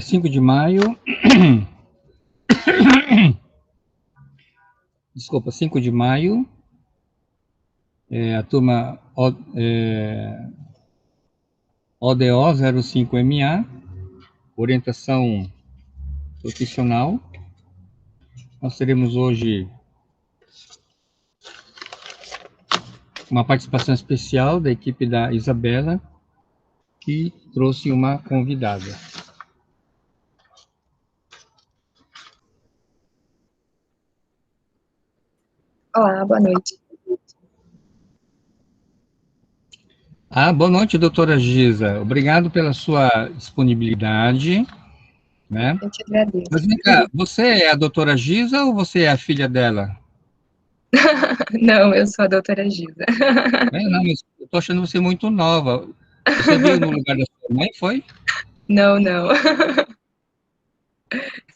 5 de maio, desculpa, 5 de maio, a turma ODO 05MA, orientação profissional. Nós teremos hoje uma participação especial da equipe da Isabela, que trouxe uma convidada. Olá, boa noite. Boa noite, doutora Giza. Obrigado pela sua disponibilidade. Né? Eu te agradeço. Mas vem cá, você é a doutora Giza ou você é a filha dela? Não, eu sou a doutora Giza. Não, mas eu estou achando você muito nova. Você veio no lugar da sua mãe, foi? Não, não.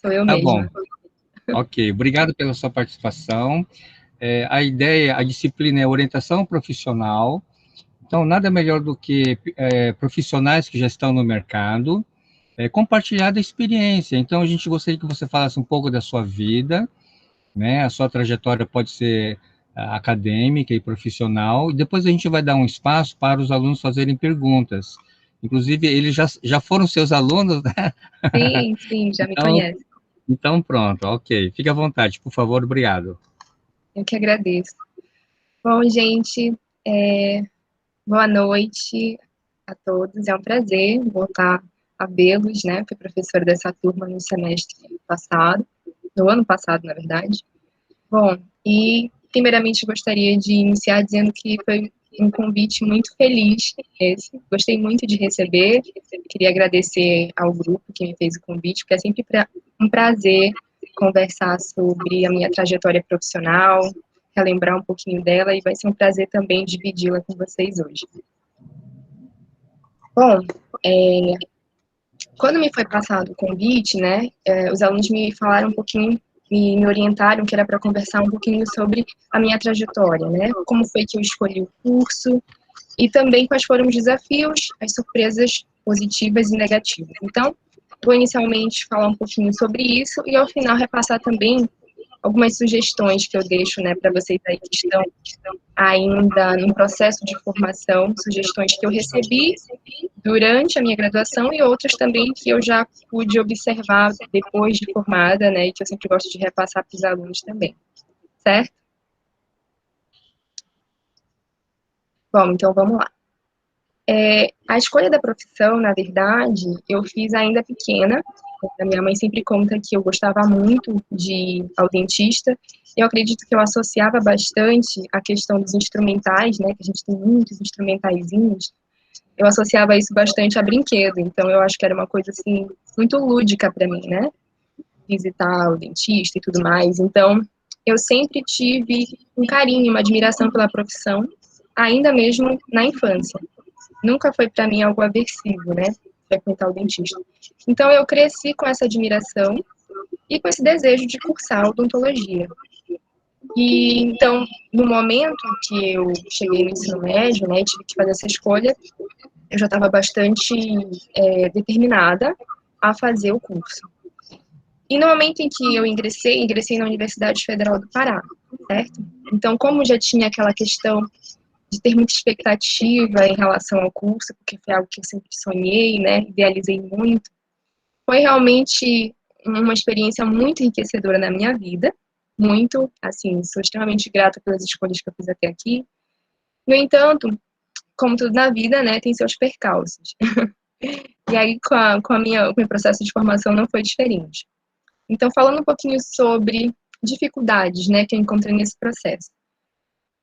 Sou eu Tá mesma. bom. Ok, obrigado pela sua participação. A disciplina é orientação profissional. Então, nada melhor do que profissionais que já estão no mercado, compartilhar da experiência. Então, a gente gostaria que você falasse um pouco da sua vida, né? A sua trajetória pode ser acadêmica e profissional, e depois a gente vai dar um espaço para os alunos fazerem perguntas. Inclusive, eles já foram seus alunos, né? Sim, já me conhece. Então, pronto, ok. Fique à vontade, por favor, obrigado. Eu que agradeço. Bom, gente, boa noite a todos. É um prazer voltar a vê-los, né? Fui professora dessa turma no semestre passado, no ano passado, na verdade. Bom, e primeiramente gostaria de iniciar dizendo que foi um convite muito feliz esse. Gostei muito de receber. Queria agradecer ao grupo que me fez o convite, porque é sempre um prazer conversar sobre a minha trajetória profissional, relembrar um pouquinho dela, e vai ser um prazer também dividi-la com vocês hoje. Bom, quando me foi passado o convite, né, os alunos me falaram um pouquinho, me orientaram que era para conversar um pouquinho sobre a minha trajetória, né, como foi que eu escolhi o curso, e também quais foram os desafios, as surpresas positivas e negativas. Então, vou inicialmente falar um pouquinho sobre isso, e ao final repassar também algumas sugestões que eu deixo, né, para vocês aí que estão ainda no processo de formação, sugestões que eu recebi durante a minha graduação e outras também que eu já pude observar depois de formada, né, e que eu sempre gosto de repassar para os alunos também, certo? Bom, então vamos lá. A escolha da profissão, na verdade, eu fiz ainda pequena. A minha mãe sempre conta que eu gostava muito de ir ao dentista. Eu acredito que eu associava bastante a questão dos instrumentais, né, que a gente tem muitos instrumentaizinhos. Eu associava isso bastante a brinquedo, então eu acho que era uma coisa, assim, muito lúdica para mim, né, visitar o dentista e tudo mais. Então, eu sempre tive um carinho, uma admiração pela profissão, ainda mesmo na infância. Nunca foi para mim algo aversivo, né, frequentar o dentista. Então, eu cresci com essa admiração e com esse desejo de cursar odontologia. E, então, no momento que eu cheguei no ensino médio, né, e tive que fazer essa escolha, eu já estava bastante determinada a fazer o curso. E no momento em que eu ingressei na Universidade Federal do Pará, certo? Então, como já tinha aquela questão de ter muita expectativa em relação ao curso, porque foi algo que eu sempre sonhei, né, idealizei muito, foi realmente uma experiência muito enriquecedora na minha vida, muito, assim, sou extremamente grata pelas escolhas que eu fiz até aqui. No entanto, como tudo na vida, né, tem seus percalços. E aí, com o meu processo de formação não foi diferente. Então, falando um pouquinho sobre dificuldades, né, que eu encontrei nesse processo.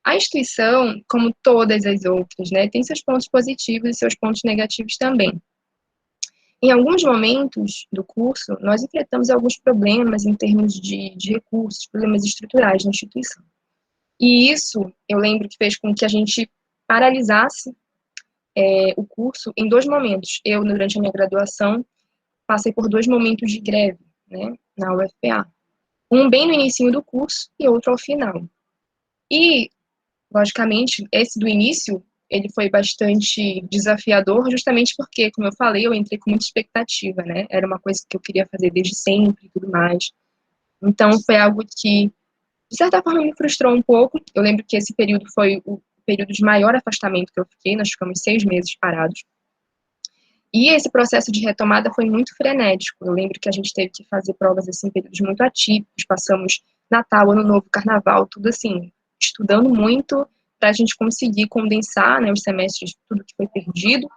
A instituição, como todas as outras, né, tem seus pontos positivos e seus pontos negativos também. Em alguns momentos do curso, nós enfrentamos alguns problemas em termos de recursos, problemas estruturais na instituição. E isso, eu lembro que fez com que a gente paralisasse o curso em 2 momentos. Eu, durante a minha graduação, passei por 2 momentos de greve, né, na UFPA. Um bem no início do curso e outro ao final. E, logicamente, esse do início ele foi bastante desafiador, justamente porque, como eu falei, eu entrei com muita expectativa, né? Era uma coisa que eu queria fazer desde sempre e tudo mais. Então, foi algo que, de certa forma, me frustrou um pouco. Eu lembro que esse período foi o período de maior afastamento que eu fiquei, nós ficamos 6 meses parados. E esse processo de retomada foi muito frenético. Eu lembro que a gente teve que fazer provas, assim, em períodos muito atípicos, passamos Natal, Ano Novo, Carnaval, tudo assim, estudando muito para a gente conseguir condensar, né, os semestres, tudo que foi perdido,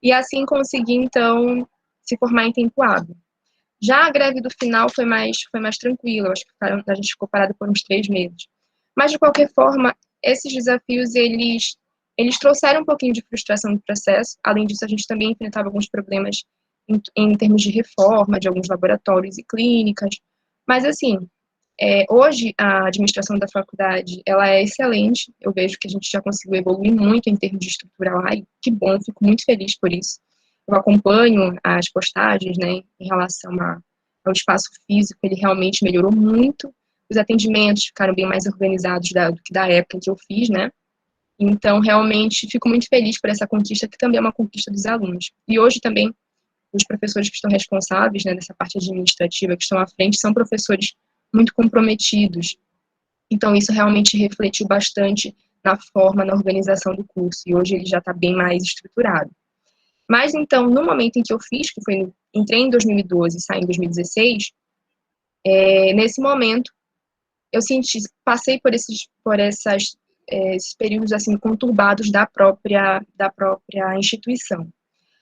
e assim conseguir, então, se formar em tempo hábil. Já a greve do final foi mais tranquila, eu acho que a gente ficou parado por uns 3 meses. Mas, de qualquer forma, esses desafios, eles trouxeram um pouquinho de frustração no processo. Além disso, a gente também enfrentava alguns problemas em termos de reforma de alguns laboratórios e clínicas. Mas, assim, hoje a administração da faculdade, ela é excelente. Eu vejo que a gente já conseguiu evoluir muito em termos de estrutura lá, e que bom, fico muito feliz por isso. Eu acompanho as postagens, né, em relação ao espaço físico, ele realmente melhorou muito. Os atendimentos ficaram bem mais organizados do que da época em que eu fiz, né? Então, realmente, fico muito feliz por essa conquista, que também é uma conquista dos alunos. E hoje também, os professores que estão responsáveis, né, dessa parte administrativa, que estão à frente, são professores muito comprometidos. Então, isso realmente refletiu bastante na forma, na organização do curso. E hoje ele já está bem mais estruturado. Mas, então, no momento em que eu fiz, que foi, entrei em 2012 e saí em 2016, nesse momento, eu passei esses períodos, assim, conturbados da própria instituição.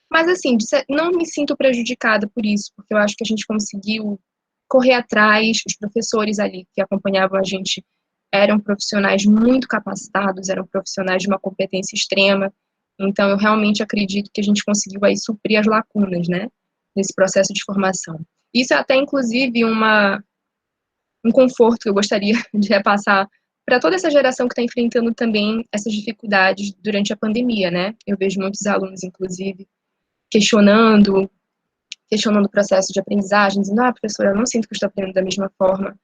Mas, assim, não me sinto prejudicada por isso, porque eu acho que a gente conseguiu correr atrás, os professores ali que acompanhavam a gente eram profissionais muito capacitados, eram profissionais de uma competência extrema, então eu realmente acredito que a gente conseguiu aí suprir as lacunas, né, nesse processo de formação. Isso é até, inclusive, um conforto que eu gostaria de repassar para toda essa geração que está enfrentando também essas dificuldades durante a pandemia, né? Eu vejo muitos alunos, inclusive, questionando o processo de aprendizagem, dizendo, professora, eu não sinto que eu estou aprendendo da mesma forma.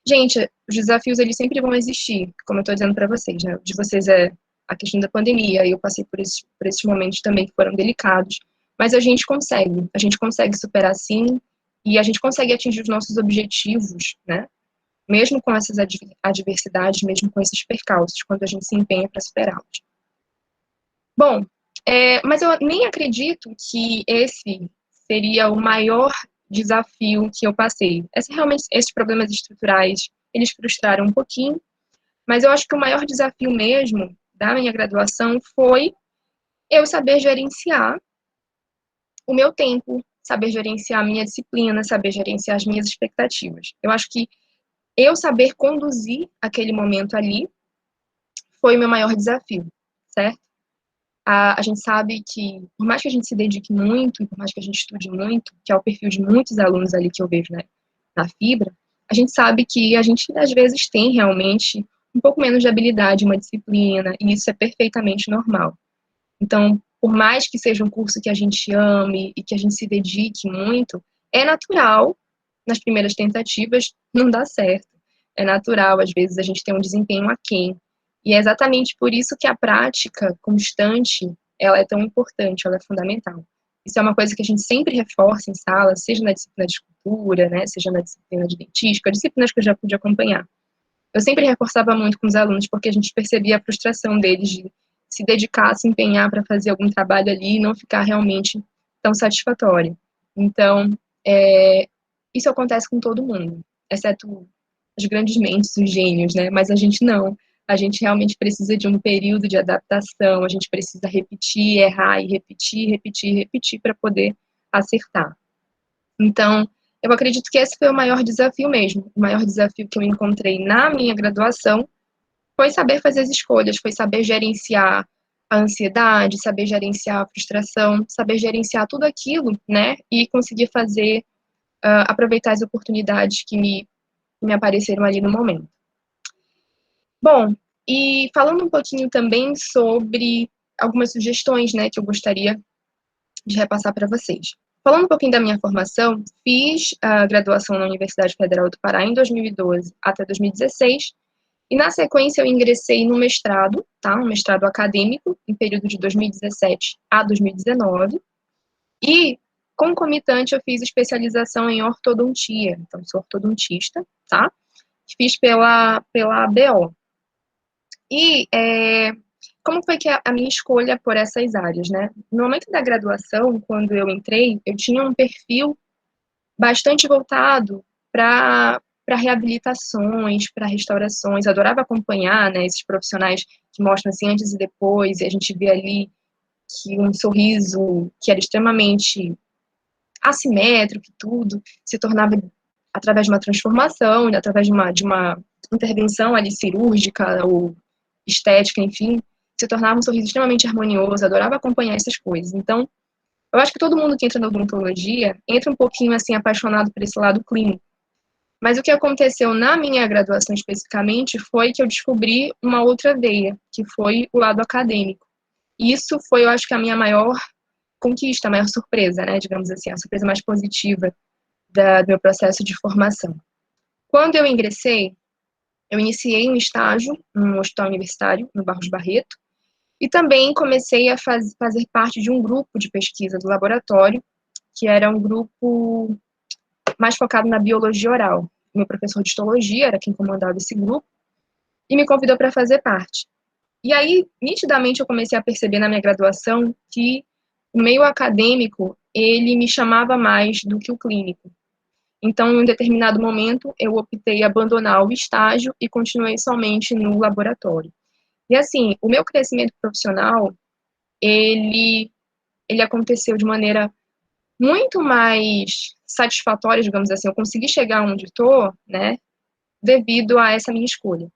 Gente, os desafios, eles sempre vão existir, como eu estou dizendo para vocês, né? O de vocês é a questão da pandemia, e eu passei por esses momentos também que foram delicados, mas a gente consegue superar sim, e a gente consegue atingir os nossos objetivos, né? Mesmo com essas adversidades, mesmo com esses percalços, quando a gente se empenha para superá-los. Bom, mas eu nem acredito que esse seria o maior desafio que eu passei. Realmente, esses problemas estruturais, eles frustraram um pouquinho, mas eu acho que o maior desafio mesmo da minha graduação foi eu saber gerenciar o meu tempo, saber gerenciar a minha disciplina, saber gerenciar as minhas expectativas. Eu acho que eu saber conduzir aquele momento ali foi o meu maior desafio, certo? A gente sabe que, por mais que a gente se dedique muito, e por mais que a gente estude muito, que é o perfil de muitos alunos ali que eu vejo, né, na Fibra, a gente sabe que a gente, às vezes, tem realmente um pouco menos de habilidade em uma disciplina, e isso é perfeitamente normal. Então, por mais que seja um curso que a gente ame e que a gente se dedique muito, é natural, nas primeiras tentativas, não dar certo. É natural, às vezes, a gente ter um desempenho aquém. E é exatamente por isso que a prática constante, ela é tão importante, ela é fundamental. Isso é uma coisa que a gente sempre reforça em sala, seja na disciplina de escultura, né, seja na disciplina de dentística, disciplinas que eu já pude acompanhar. Eu sempre reforçava muito com os alunos, porque a gente percebia a frustração deles de se dedicar, se empenhar para fazer algum trabalho ali e não ficar realmente tão satisfatório. Então, isso acontece com todo mundo, exceto os grandes mentes, os gênios, né? Mas a gente não. A gente realmente precisa de um período de adaptação, a gente precisa repetir, errar e repetir, repetir, repetir para poder acertar. Então, eu acredito que esse foi o maior desafio mesmo. O maior desafio que eu encontrei na minha graduação foi saber fazer as escolhas, foi saber gerenciar a ansiedade, saber gerenciar a frustração, saber gerenciar tudo aquilo, né? E conseguir fazer, aproveitar as oportunidades que me apareceram ali no momento. Bom, e falando um pouquinho também sobre algumas sugestões, né, que eu gostaria de repassar para vocês. Falando um pouquinho da minha formação, fiz a graduação na Universidade Federal do Pará em 2012 até 2016, E, na sequência, eu ingressei no mestrado, tá? Um mestrado acadêmico, em período de 2017 a 2019. E, concomitante, eu fiz especialização em ortodontia. Então, sou ortodontista, tá? Fiz pela ABO. E como foi que a minha escolha por essas áreas, né? No momento da graduação, quando eu entrei, eu tinha um perfil bastante voltado para reabilitações, para restaurações. Eu adorava acompanhar, né, esses profissionais que mostram assim antes e depois, e a gente vê ali que um sorriso que era extremamente assimétrico e tudo se tornava através de uma transformação, através de uma intervenção ali cirúrgica ou estética, enfim, se tornava um sorriso extremamente harmonioso. Adorava acompanhar essas coisas. Então, eu acho que todo mundo que entra na odontologia entra um pouquinho assim apaixonado por esse lado clínico. Mas o que aconteceu na minha graduação especificamente foi que eu descobri uma outra veia, que foi o lado acadêmico. E isso foi, eu acho que a minha maior conquista, a maior surpresa, né, digamos assim, a surpresa mais positiva do meu processo de formação. Quando eu ingressei, eu iniciei um estágio no hospital universitário, no Barros Barreto, e também comecei a fazer parte de um grupo de pesquisa do laboratório, que era um grupo mais focado na biologia oral. Meu professor de histologia era quem comandava esse grupo, e me convidou para fazer parte. E aí, nitidamente, eu comecei a perceber na minha graduação que o meio acadêmico, ele me chamava mais do que o clínico. Então, em um determinado momento, eu optei abandonar o estágio e continuei somente no laboratório. E assim, o meu crescimento profissional, ele, ele aconteceu de maneira muito mais satisfatória, digamos assim. Eu consegui chegar onde estou, né, devido a essa minha escolha.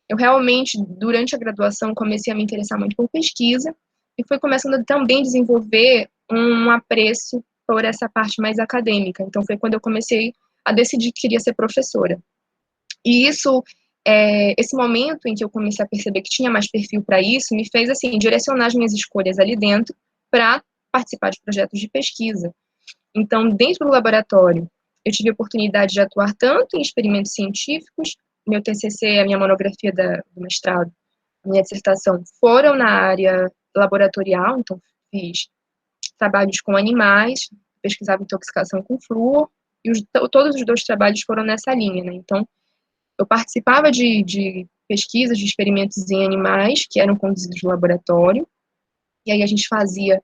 Eu realmente, durante a graduação, comecei a me interessar muito por pesquisa e fui começando a também desenvolver um apreço por essa parte mais acadêmica. Então, foi quando eu comecei a decidir que queria ser professora. E isso, esse momento em que eu comecei a perceber que tinha mais perfil para isso, me fez, assim, direcionar as minhas escolhas ali dentro para participar de projetos de pesquisa. Então, dentro do laboratório, eu tive a oportunidade de atuar tanto em experimentos científicos, meu TCC, a minha monografia do mestrado, a minha dissertação, foram na área laboratorial, então fiz trabalhos com animais, pesquisava intoxicação com flúor, e todos os dois trabalhos foram nessa linha, né? Então, eu participava de pesquisas, de experimentos em animais, que eram conduzidos no laboratório, e aí a gente fazia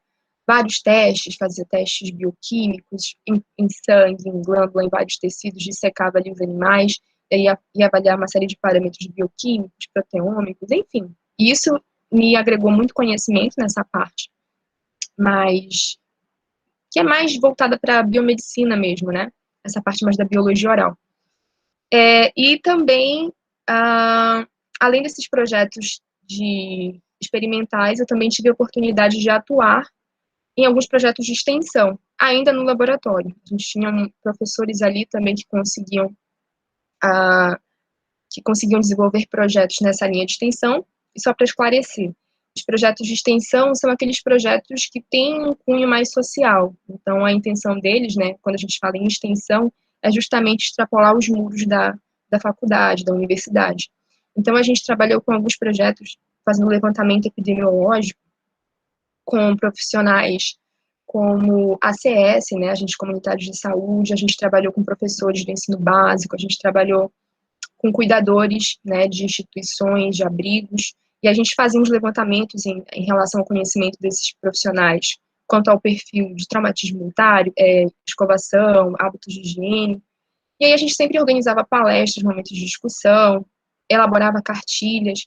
vários testes, fazia testes bioquímicos em sangue, em glândula, em vários tecidos, dissecava ali os animais, e aí ia avaliar uma série de parâmetros bioquímicos, proteômicos, enfim. E isso me agregou muito conhecimento nessa parte, mas que é mais voltada para a biomedicina mesmo, né? Essa parte mais da biologia oral. E também, além desses projetos experimentais, eu também tive a oportunidade de atuar em alguns projetos de extensão, ainda no laboratório. A gente tinha professores ali também que conseguiam desenvolver projetos nessa linha de extensão. E só para esclarecer, os projetos de extensão são aqueles projetos que têm um cunho mais social. Então, a intenção deles, né, quando a gente fala em extensão, é justamente extrapolar os muros da faculdade, da universidade. Então, a gente trabalhou com alguns projetos fazendo levantamento epidemiológico com profissionais como ACS, né, agentes comunitários de saúde, a gente trabalhou com professores do ensino básico, a gente trabalhou com cuidadores, né, de instituições, de abrigos, e a gente fazia uns levantamentos em relação ao conhecimento desses profissionais quanto ao perfil de traumatismo voluntário, escovação, hábitos de higiene. E aí a gente sempre organizava palestras, momentos de discussão, elaborava cartilhas.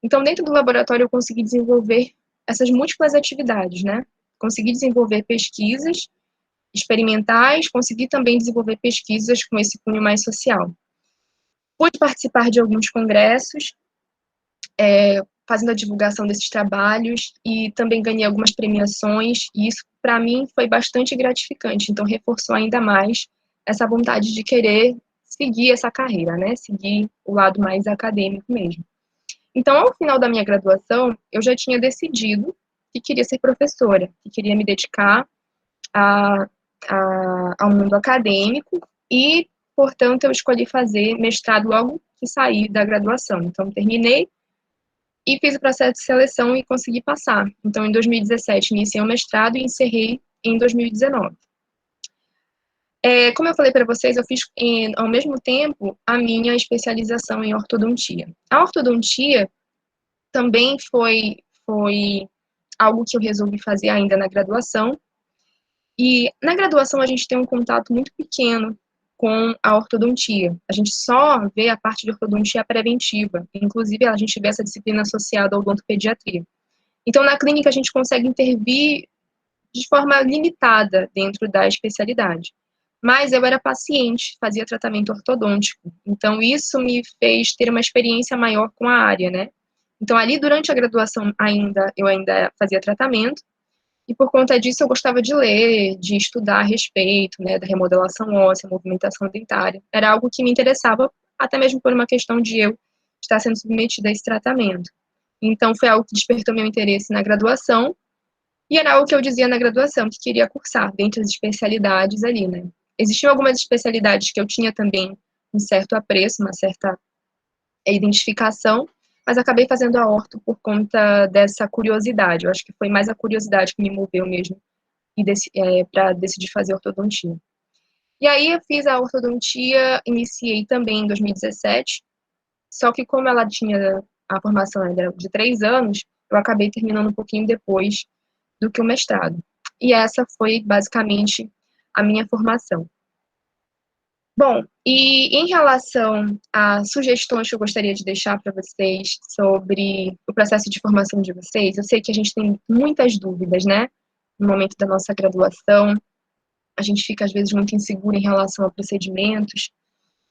Então, dentro do laboratório, eu consegui desenvolver essas múltiplas atividades, né? Consegui desenvolver pesquisas experimentais, consegui também desenvolver pesquisas com esse cunho mais social. Pude participar de alguns congressos, fazendo a divulgação desses trabalhos, e também ganhei algumas premiações, e isso, para mim, foi bastante gratificante. Então, reforçou ainda mais essa vontade de querer seguir essa carreira, né? Seguir o lado mais acadêmico mesmo. Então, ao final da minha graduação, eu já tinha decidido que queria ser professora, que queria me dedicar ao mundo acadêmico e, portanto, eu escolhi fazer mestrado logo que sair da graduação. Então, terminei e fiz o processo de seleção e consegui passar. Então, em 2017, iniciei o mestrado e encerrei em 2019. Como eu falei para vocês, eu fiz, ao mesmo tempo, a minha especialização em ortodontia. A ortodontia também foi algo que eu resolvi fazer ainda na graduação. E na graduação a gente tem um contato muito pequeno com a ortodontia. A gente só vê a parte de ortodontia preventiva. Inclusive, a gente vê essa disciplina associada à odontopediatria. Então, na clínica, a gente consegue intervir de forma limitada dentro da especialidade. Mas eu era paciente, fazia tratamento ortodôntico. Então, isso me fez ter uma experiência maior com a área, né? Então, ali, durante a graduação, eu ainda fazia tratamento, e por conta disso eu gostava de ler, de estudar a respeito, né, da remodelação óssea, movimentação dentária. Era algo que me interessava, até mesmo por uma questão de eu estar sendo submetida a esse tratamento. Então, foi algo que despertou meu interesse na graduação, e era algo que eu dizia na graduação, que queria cursar, dentre as especialidades ali, né. Existiam algumas especialidades que eu tinha também um certo apreço, uma certa identificação, mas acabei fazendo a orto por conta dessa curiosidade. Eu acho que foi mais a curiosidade que me moveu mesmo para decidir fazer ortodontia. E aí eu fiz a ortodontia, iniciei também em 2017, só que como ela tinha a formação era de 3 anos, eu acabei terminando um pouquinho depois do que o mestrado. E essa foi basicamente a minha formação. Bom, e em relação a sugestões que eu gostaria de deixar para vocês sobre o processo de formação de vocês, eu sei que a gente tem muitas dúvidas, né? No momento da nossa graduação, a gente fica às vezes muito inseguro em relação a procedimentos,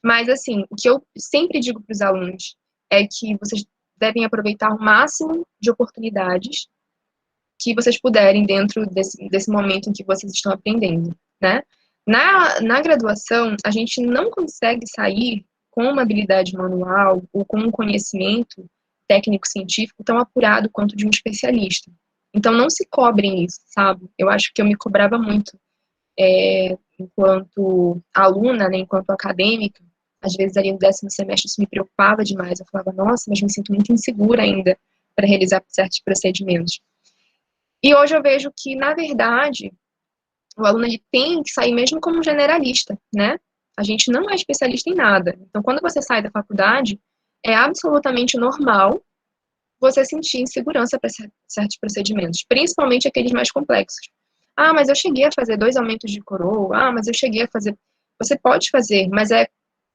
mas assim, o que eu sempre digo para os alunos é que vocês devem aproveitar o máximo de oportunidades que vocês puderem dentro desse momento em que vocês estão aprendendo, né? Na graduação, a gente não consegue sair com uma habilidade manual ou com um conhecimento técnico-científico tão apurado quanto de um especialista. Então, não se cobrem isso, sabe? Eu acho que eu me cobrava muito enquanto aluna, né, enquanto acadêmica. Às vezes, ali no 10º semestre, isso me preocupava demais. Eu falava, nossa, mas me sinto muito insegura ainda para realizar certos procedimentos. E hoje eu vejo que, na verdade, o aluno ele tem que sair mesmo como generalista, né? A gente não é especialista em nada. Então, quando você sai da faculdade, é absolutamente normal você sentir insegurança para certos procedimentos, principalmente aqueles mais complexos. Ah, mas eu cheguei a fazer 2 aumentos de coroa. Ah, mas eu cheguei a fazer... Você pode fazer, mas é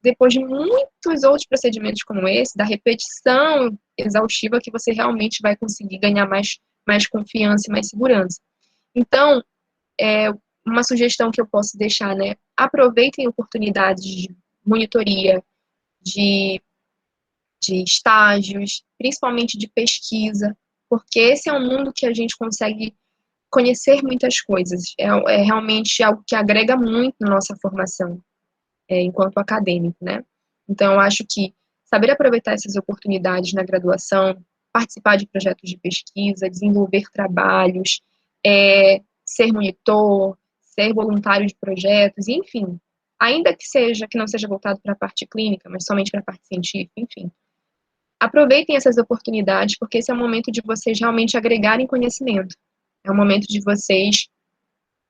depois de muitos outros procedimentos como esse, da repetição exaustiva, que você realmente vai conseguir ganhar mais confiança e mais segurança. Então, uma sugestão que eu posso deixar, né? Aproveitem oportunidades de monitoria, de estágios, principalmente de pesquisa, porque esse é um mundo que a gente consegue conhecer muitas coisas. É realmente algo que agrega muito na nossa formação, enquanto acadêmico, né? Então, eu acho que saber aproveitar essas oportunidades na graduação, participar de projetos de pesquisa, desenvolver trabalhos, ser monitor, ser voluntário de projetos, enfim, ainda que não seja voltado para a parte clínica, mas somente para a parte científica, enfim. Aproveitem essas oportunidades, porque esse é o momento de vocês realmente agregarem conhecimento. É o momento de vocês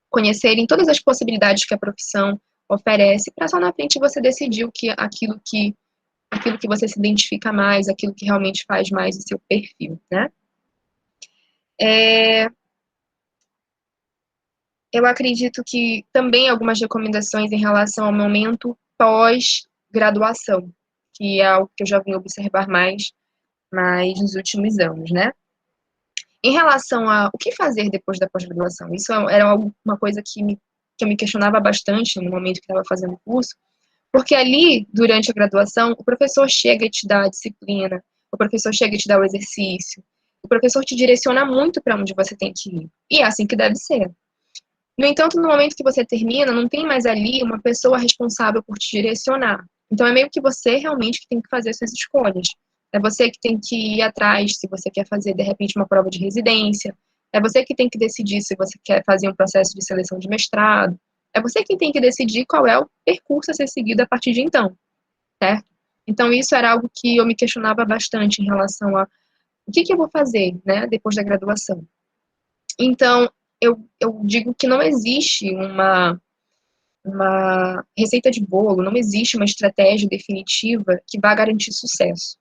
conhecerem todas as possibilidades que a profissão oferece, para só na frente você decidir aquilo que você se identifica mais, aquilo que realmente faz mais o seu perfil, né? Eu acredito que também algumas recomendações em relação ao momento pós-graduação, que é algo que eu já vim observar mais nos últimos anos, né? Em relação a o que fazer depois da pós-graduação, isso era uma coisa que eu me questionava bastante no momento que estava fazendo o curso, porque ali, durante a graduação, o professor chega e te dá a disciplina, o professor chega e te dá o exercício, o professor te direciona muito para onde você tem que ir. E é assim que deve ser. No entanto, no momento que você termina, não tem mais ali uma pessoa responsável por te direcionar. Então, é meio que você realmente que tem que fazer suas escolhas. É você que tem que ir atrás se você quer fazer, de repente, uma prova de residência. É você que tem que decidir se você quer fazer um processo de seleção de mestrado. É você que tem que decidir qual é o percurso a ser seguido a partir de então, certo? Então, isso era algo que eu me questionava bastante em relação a o que eu vou fazer, né, depois da graduação. Então, eu digo que não existe uma receita de bolo, não existe uma estratégia definitiva que vá garantir sucesso.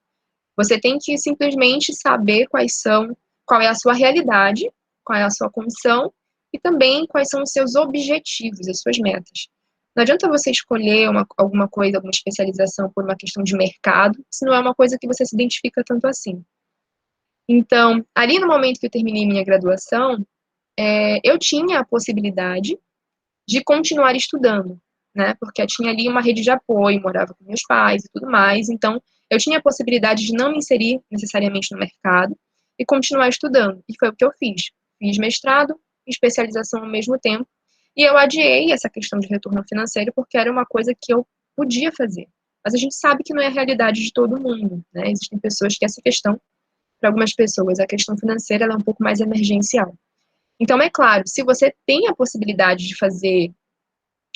Você tem que simplesmente saber qual é a sua realidade, qual é a sua condição e também quais são os seus objetivos, as suas metas. Não adianta você escolher alguma coisa, alguma especialização por uma questão de mercado, se não é uma coisa que você se identifica tanto assim. Então, ali no momento que eu terminei minha graduação, eu tinha a possibilidade de continuar estudando, né? Porque eu tinha ali uma rede de apoio, morava com meus pais e tudo mais, então eu tinha a possibilidade de não me inserir necessariamente no mercado e continuar estudando. E foi o que eu fiz. Fiz mestrado e especialização ao mesmo tempo. E eu adiei essa questão de retorno financeiro porque era uma coisa que eu podia fazer. Mas a gente sabe que não é a realidade de todo mundo, né? Existem pessoas que essa questão, para algumas pessoas, a questão financeira ela é um pouco mais emergencial. Então, é claro, se você tem a possibilidade de fazer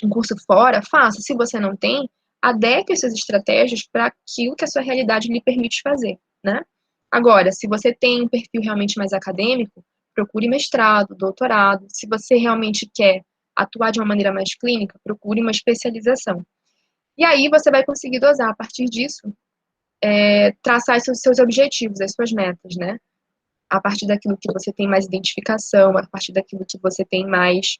um curso fora, faça. Se você não tem, adeque as suas estratégias para aquilo que a sua realidade lhe permite fazer, né? Agora, se você tem um perfil realmente mais acadêmico, procure mestrado, doutorado. Se você realmente quer atuar de uma maneira mais clínica, procure uma especialização. E aí você vai conseguir dosar, a partir disso, traçar os seus objetivos, as suas metas, né? A partir daquilo que você tem mais identificação, a partir daquilo que você tem mais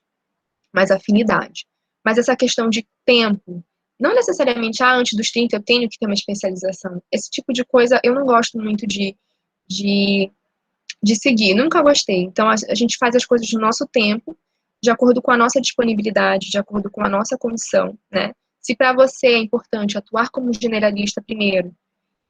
afinidade. Mas essa questão de tempo, não necessariamente, antes dos 30 eu tenho que ter uma especialização. Esse tipo de coisa eu não gosto muito de, de seguir, nunca gostei. Então, a gente faz as coisas no nosso tempo, de acordo com a nossa disponibilidade, de acordo com a nossa condição, né? Se para você é importante atuar como generalista primeiro,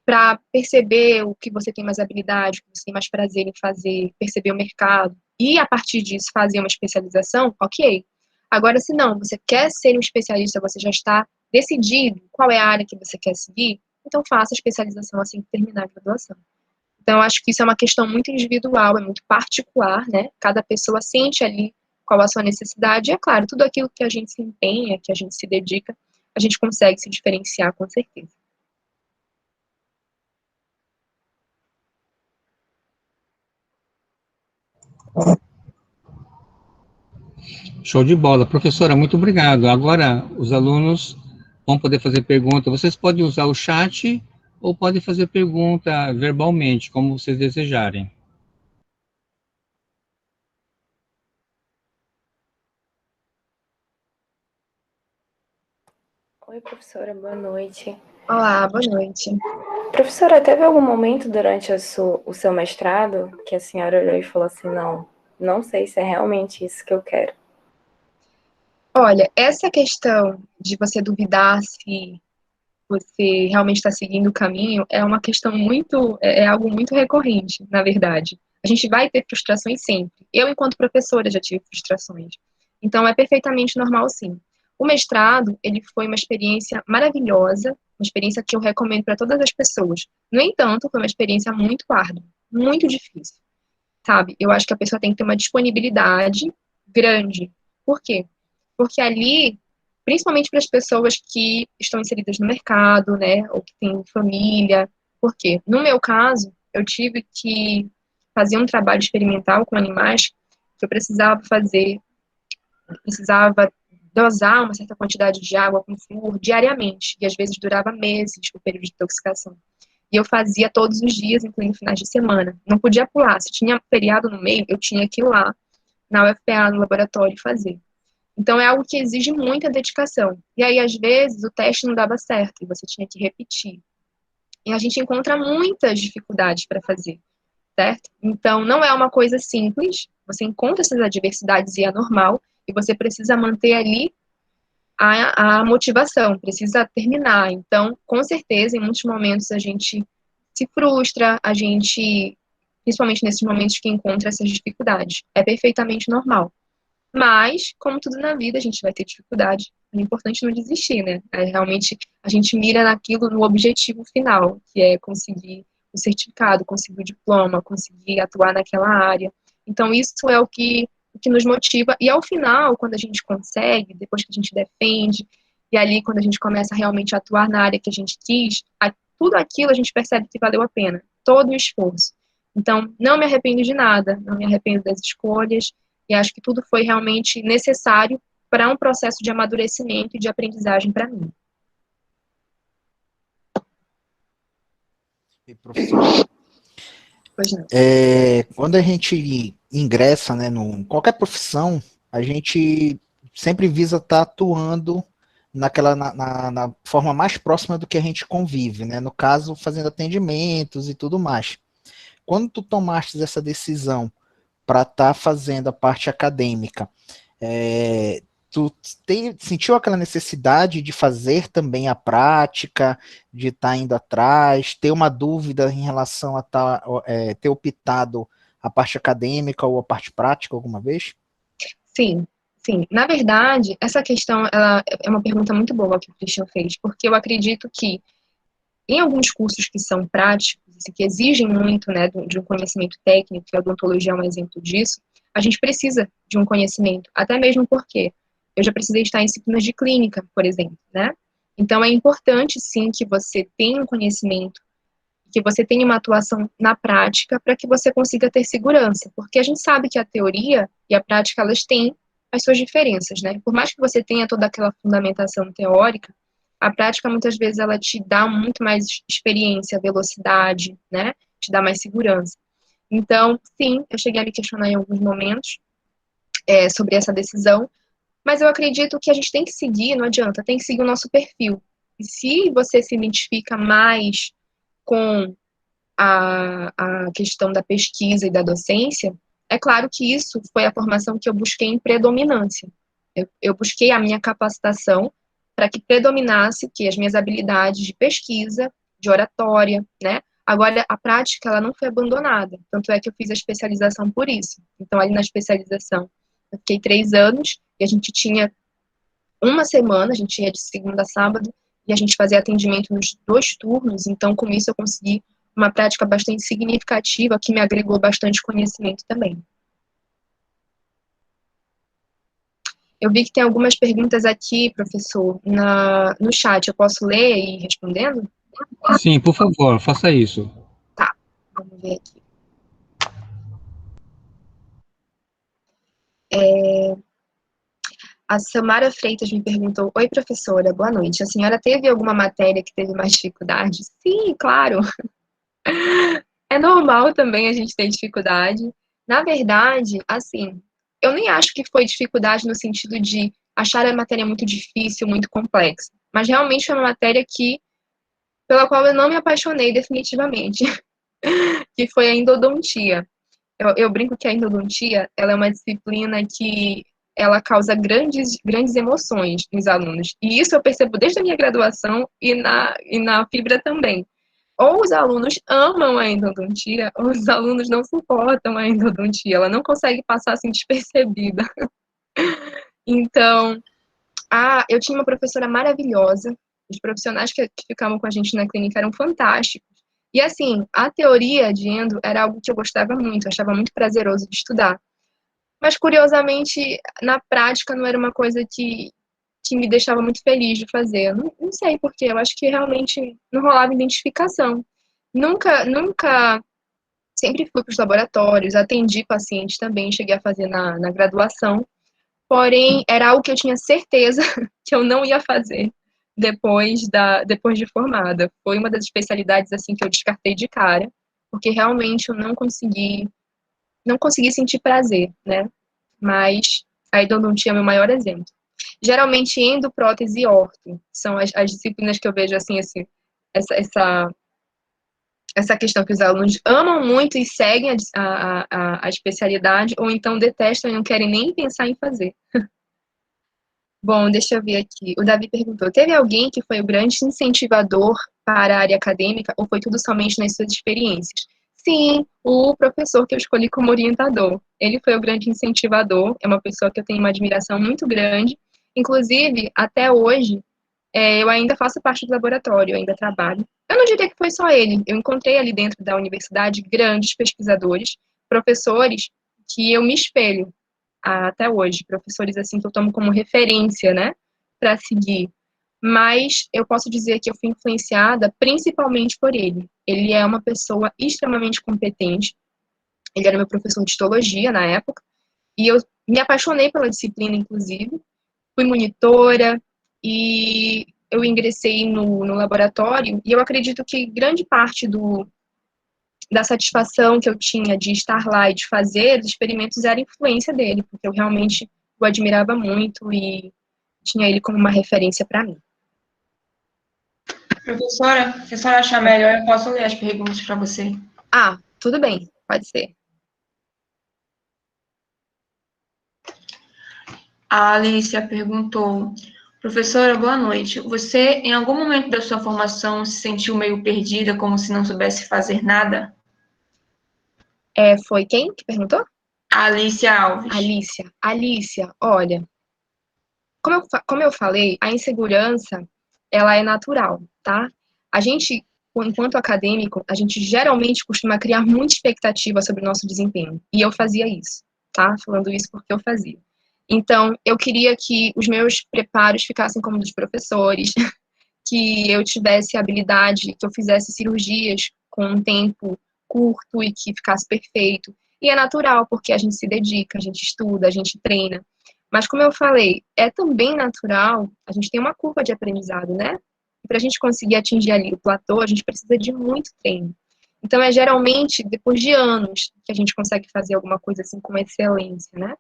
para perceber o que você tem mais habilidade, o que você tem mais prazer em fazer, perceber o mercado, e a partir disso fazer uma especialização, ok. Agora, se não, você quer ser um especialista, você já está decidido qual é a área que você quer seguir, então faça a especialização assim que terminar a graduação. Então, acho que isso é uma questão muito individual, é muito particular, né? Cada pessoa sente ali qual a sua necessidade, e é claro, tudo aquilo que a gente se empenha, que a gente se dedica, a gente consegue se diferenciar com certeza. Show de bola. Professora, muito obrigado. Agora, os alunos vão poder fazer pergunta. Vocês podem usar o chat ou podem fazer pergunta verbalmente, como vocês desejarem. Oi, professora, boa noite. Olá, boa noite. Professora, teve algum momento durante o seu mestrado que a senhora olhou e falou assim, não sei se é realmente isso que eu quero? Olha, essa questão de você duvidar se você realmente está seguindo o caminho é uma questão é algo muito recorrente, na verdade. A gente vai ter frustrações sempre. Eu, enquanto professora, já tive frustrações. Então, é perfeitamente normal, sim. O mestrado, ele foi uma experiência maravilhosa, uma experiência que eu recomendo para todas as pessoas. No entanto, foi uma experiência muito árdua, muito difícil, sabe? Eu acho que a pessoa tem que ter uma disponibilidade grande. Por quê? Porque ali, principalmente para as pessoas que estão inseridas no mercado, né, ou que têm família, porque no meu caso, eu tive que fazer um trabalho experimental com animais que eu precisava dosar uma certa quantidade de água com flúor diariamente, e às vezes durava meses o período de intoxicação. E eu fazia todos os dias, incluindo finais de semana. Não podia pular. Se tinha feriado no meio, eu tinha que ir lá na UFPA, no laboratório, fazer. Então, é algo que exige muita dedicação. E aí, às vezes, o teste não dava certo e você tinha que repetir. E a gente encontra muitas dificuldades para fazer, certo? Então, não é uma coisa simples. Você encontra essas adversidades e é normal. E você precisa manter ali a motivação, precisa terminar. Então, com certeza, em muitos momentos a gente se frustra, a gente, principalmente nesses momentos que encontra essas dificuldades. É perfeitamente normal. Mas, como tudo na vida, a gente vai ter dificuldade. É importante não desistir, né? Realmente, a gente mira naquilo, no objetivo final, que é conseguir o certificado, conseguir o diploma, conseguir atuar naquela área. Então, isso é o que nos motiva. E, ao final, quando a gente consegue, depois que a gente defende, e ali, quando a gente começa realmente a atuar na área que a gente quis, tudo aquilo a gente percebe que valeu a pena, todo o esforço. Então, não me arrependo de nada, não me arrependo das escolhas, e acho que tudo foi realmente necessário para um processo de amadurecimento e de aprendizagem para mim. E, professora, Pois não. quando a gente ingressa, né, em qualquer profissão, a gente sempre visa estar atuando na forma mais próxima do que a gente convive, né? No caso, fazendo atendimentos e tudo mais. Quando tu tomaste essa decisão para estar fazendo a parte acadêmica, tu sentiu aquela necessidade de fazer também a prática, de estar indo atrás, ter uma dúvida em relação a ter optado a parte acadêmica ou a parte prática alguma vez? Sim, sim. Na verdade, essa questão ela é uma pergunta muito boa que o Christian fez, porque eu acredito que em alguns cursos que são práticos, que exigem muito, né, de um conhecimento técnico, que a odontologia é um exemplo disso, a gente precisa de um conhecimento, até mesmo porque eu já precisei estar em disciplinas de clínica, por exemplo, né? Então é importante, sim, que você tenha um conhecimento, que você tenha uma atuação na prática para que você consiga ter segurança, porque a gente sabe que a teoria e a prática, elas têm as suas diferenças, né? Por mais que você tenha toda aquela fundamentação teórica, a prática, muitas vezes, ela te dá muito mais experiência, velocidade, né? Te dá mais segurança. Então, sim, eu cheguei a me questionar em alguns momentos sobre essa decisão, mas eu acredito que a gente tem que seguir, não adianta, tem que seguir o nosso perfil. E se você se identifica mais com a questão da pesquisa e da docência, é claro que isso foi a formação que eu busquei em predominância. Eu busquei a minha capacitação para que predominasse que as minhas habilidades de pesquisa, de oratória, né? Agora, a prática, ela não foi abandonada, tanto é que eu fiz a especialização por isso. Então, ali na especialização, eu fiquei 3 anos, e a gente tinha uma semana, a gente ia de segunda a sábado, e a gente fazia atendimento nos 2 turnos, então, com isso, eu consegui uma prática bastante significativa, que me agregou bastante conhecimento também. Eu vi que tem algumas perguntas aqui, professor, no chat. Eu posso ler e ir respondendo? Sim, por favor, faça isso. Tá, vamos ver aqui. A Samara Freitas me perguntou: oi, professora, boa noite. A senhora teve alguma matéria que teve mais dificuldade? Sim, claro. É normal também a gente ter dificuldade. Na verdade, assim, eu nem acho que foi dificuldade no sentido de achar a matéria muito difícil, muito complexa. Mas realmente foi uma matéria pela qual eu não me apaixonei definitivamente, que foi a endodontia. Eu brinco que a endodontia, ela é uma disciplina que ela causa grandes emoções nos alunos. E isso eu percebo desde a minha graduação e na fibra também. Ou os alunos amam a endodontia, ou os alunos não suportam a endodontia. Ela não consegue passar assim despercebida. Então, eu tinha uma professora maravilhosa, os profissionais que ficavam com a gente na clínica eram fantásticos. E assim, a teoria de endo era algo que eu gostava muito, eu achava muito prazeroso de estudar. Mas, curiosamente, na prática não era uma coisa que me deixava muito feliz de fazer. Eu não sei porquê, eu acho que realmente não rolava identificação. Nunca, sempre fui para os laboratórios, atendi pacientes também, cheguei a fazer na graduação, porém, era algo que eu tinha certeza que eu não ia fazer depois de formada. Foi uma das especialidades, assim, que eu descartei de cara, porque realmente eu não consegui sentir prazer, né? Mas a endodontia é meu maior exemplo. Geralmente, endo, prótese e orto são as disciplinas que eu vejo, assim, essa questão que os alunos amam muito e seguem a especialidade, ou então detestam e não querem nem pensar em fazer. Bom, deixa eu ver aqui. O Davi perguntou: teve alguém que foi o grande incentivador para a área acadêmica ou foi tudo somente nas suas experiências? Sim, o professor que eu escolhi como orientador. Ele foi o grande incentivador, é uma pessoa que eu tenho uma admiração muito grande. Inclusive, até hoje, eu ainda faço parte do laboratório, eu ainda trabalho. Eu não diria que foi só ele. Eu encontrei ali dentro da universidade grandes pesquisadores, professores que eu me espelho até hoje, professores assim que eu tomo como referência, né, para seguir. mas eu posso dizer que eu fui influenciada principalmente por ele. Ele é uma pessoa extremamente competente, ele era meu professor de histologia na época, e eu me apaixonei pela disciplina, inclusive, fui monitora, e eu ingressei no laboratório, e eu acredito que grande parte da satisfação que eu tinha de estar lá e de fazer os experimentos era influência dele, porque eu realmente o admirava muito e tinha ele como uma referência para mim. Professora, se a senhora achar melhor, eu posso ler as perguntas para você. Ah, tudo bem, pode ser. A Alicia perguntou: professora, boa noite. Você, em algum momento da sua formação, se sentiu meio perdida, como se não soubesse fazer nada? Foi quem que perguntou? A Alicia Alves. Alicia, olha, como eu falei, a insegurança, ela é natural, tá? A gente, enquanto acadêmico, a gente geralmente costuma criar muita expectativa sobre o nosso desempenho. E eu fazia isso, tá? Falando isso porque eu fazia. Então, eu queria que os meus preparos ficassem como dos professores, que eu tivesse habilidade, que eu fizesse cirurgias com um tempo curto e que ficasse perfeito. E é natural, porque a gente se dedica, a gente estuda, a gente treina. Mas, como eu falei, é também natural, a gente tem uma curva de aprendizado, né? E para a gente conseguir atingir ali o platô, a gente precisa de muito treino. Então, é geralmente depois de anos que a gente consegue fazer alguma coisa assim com excelência, né?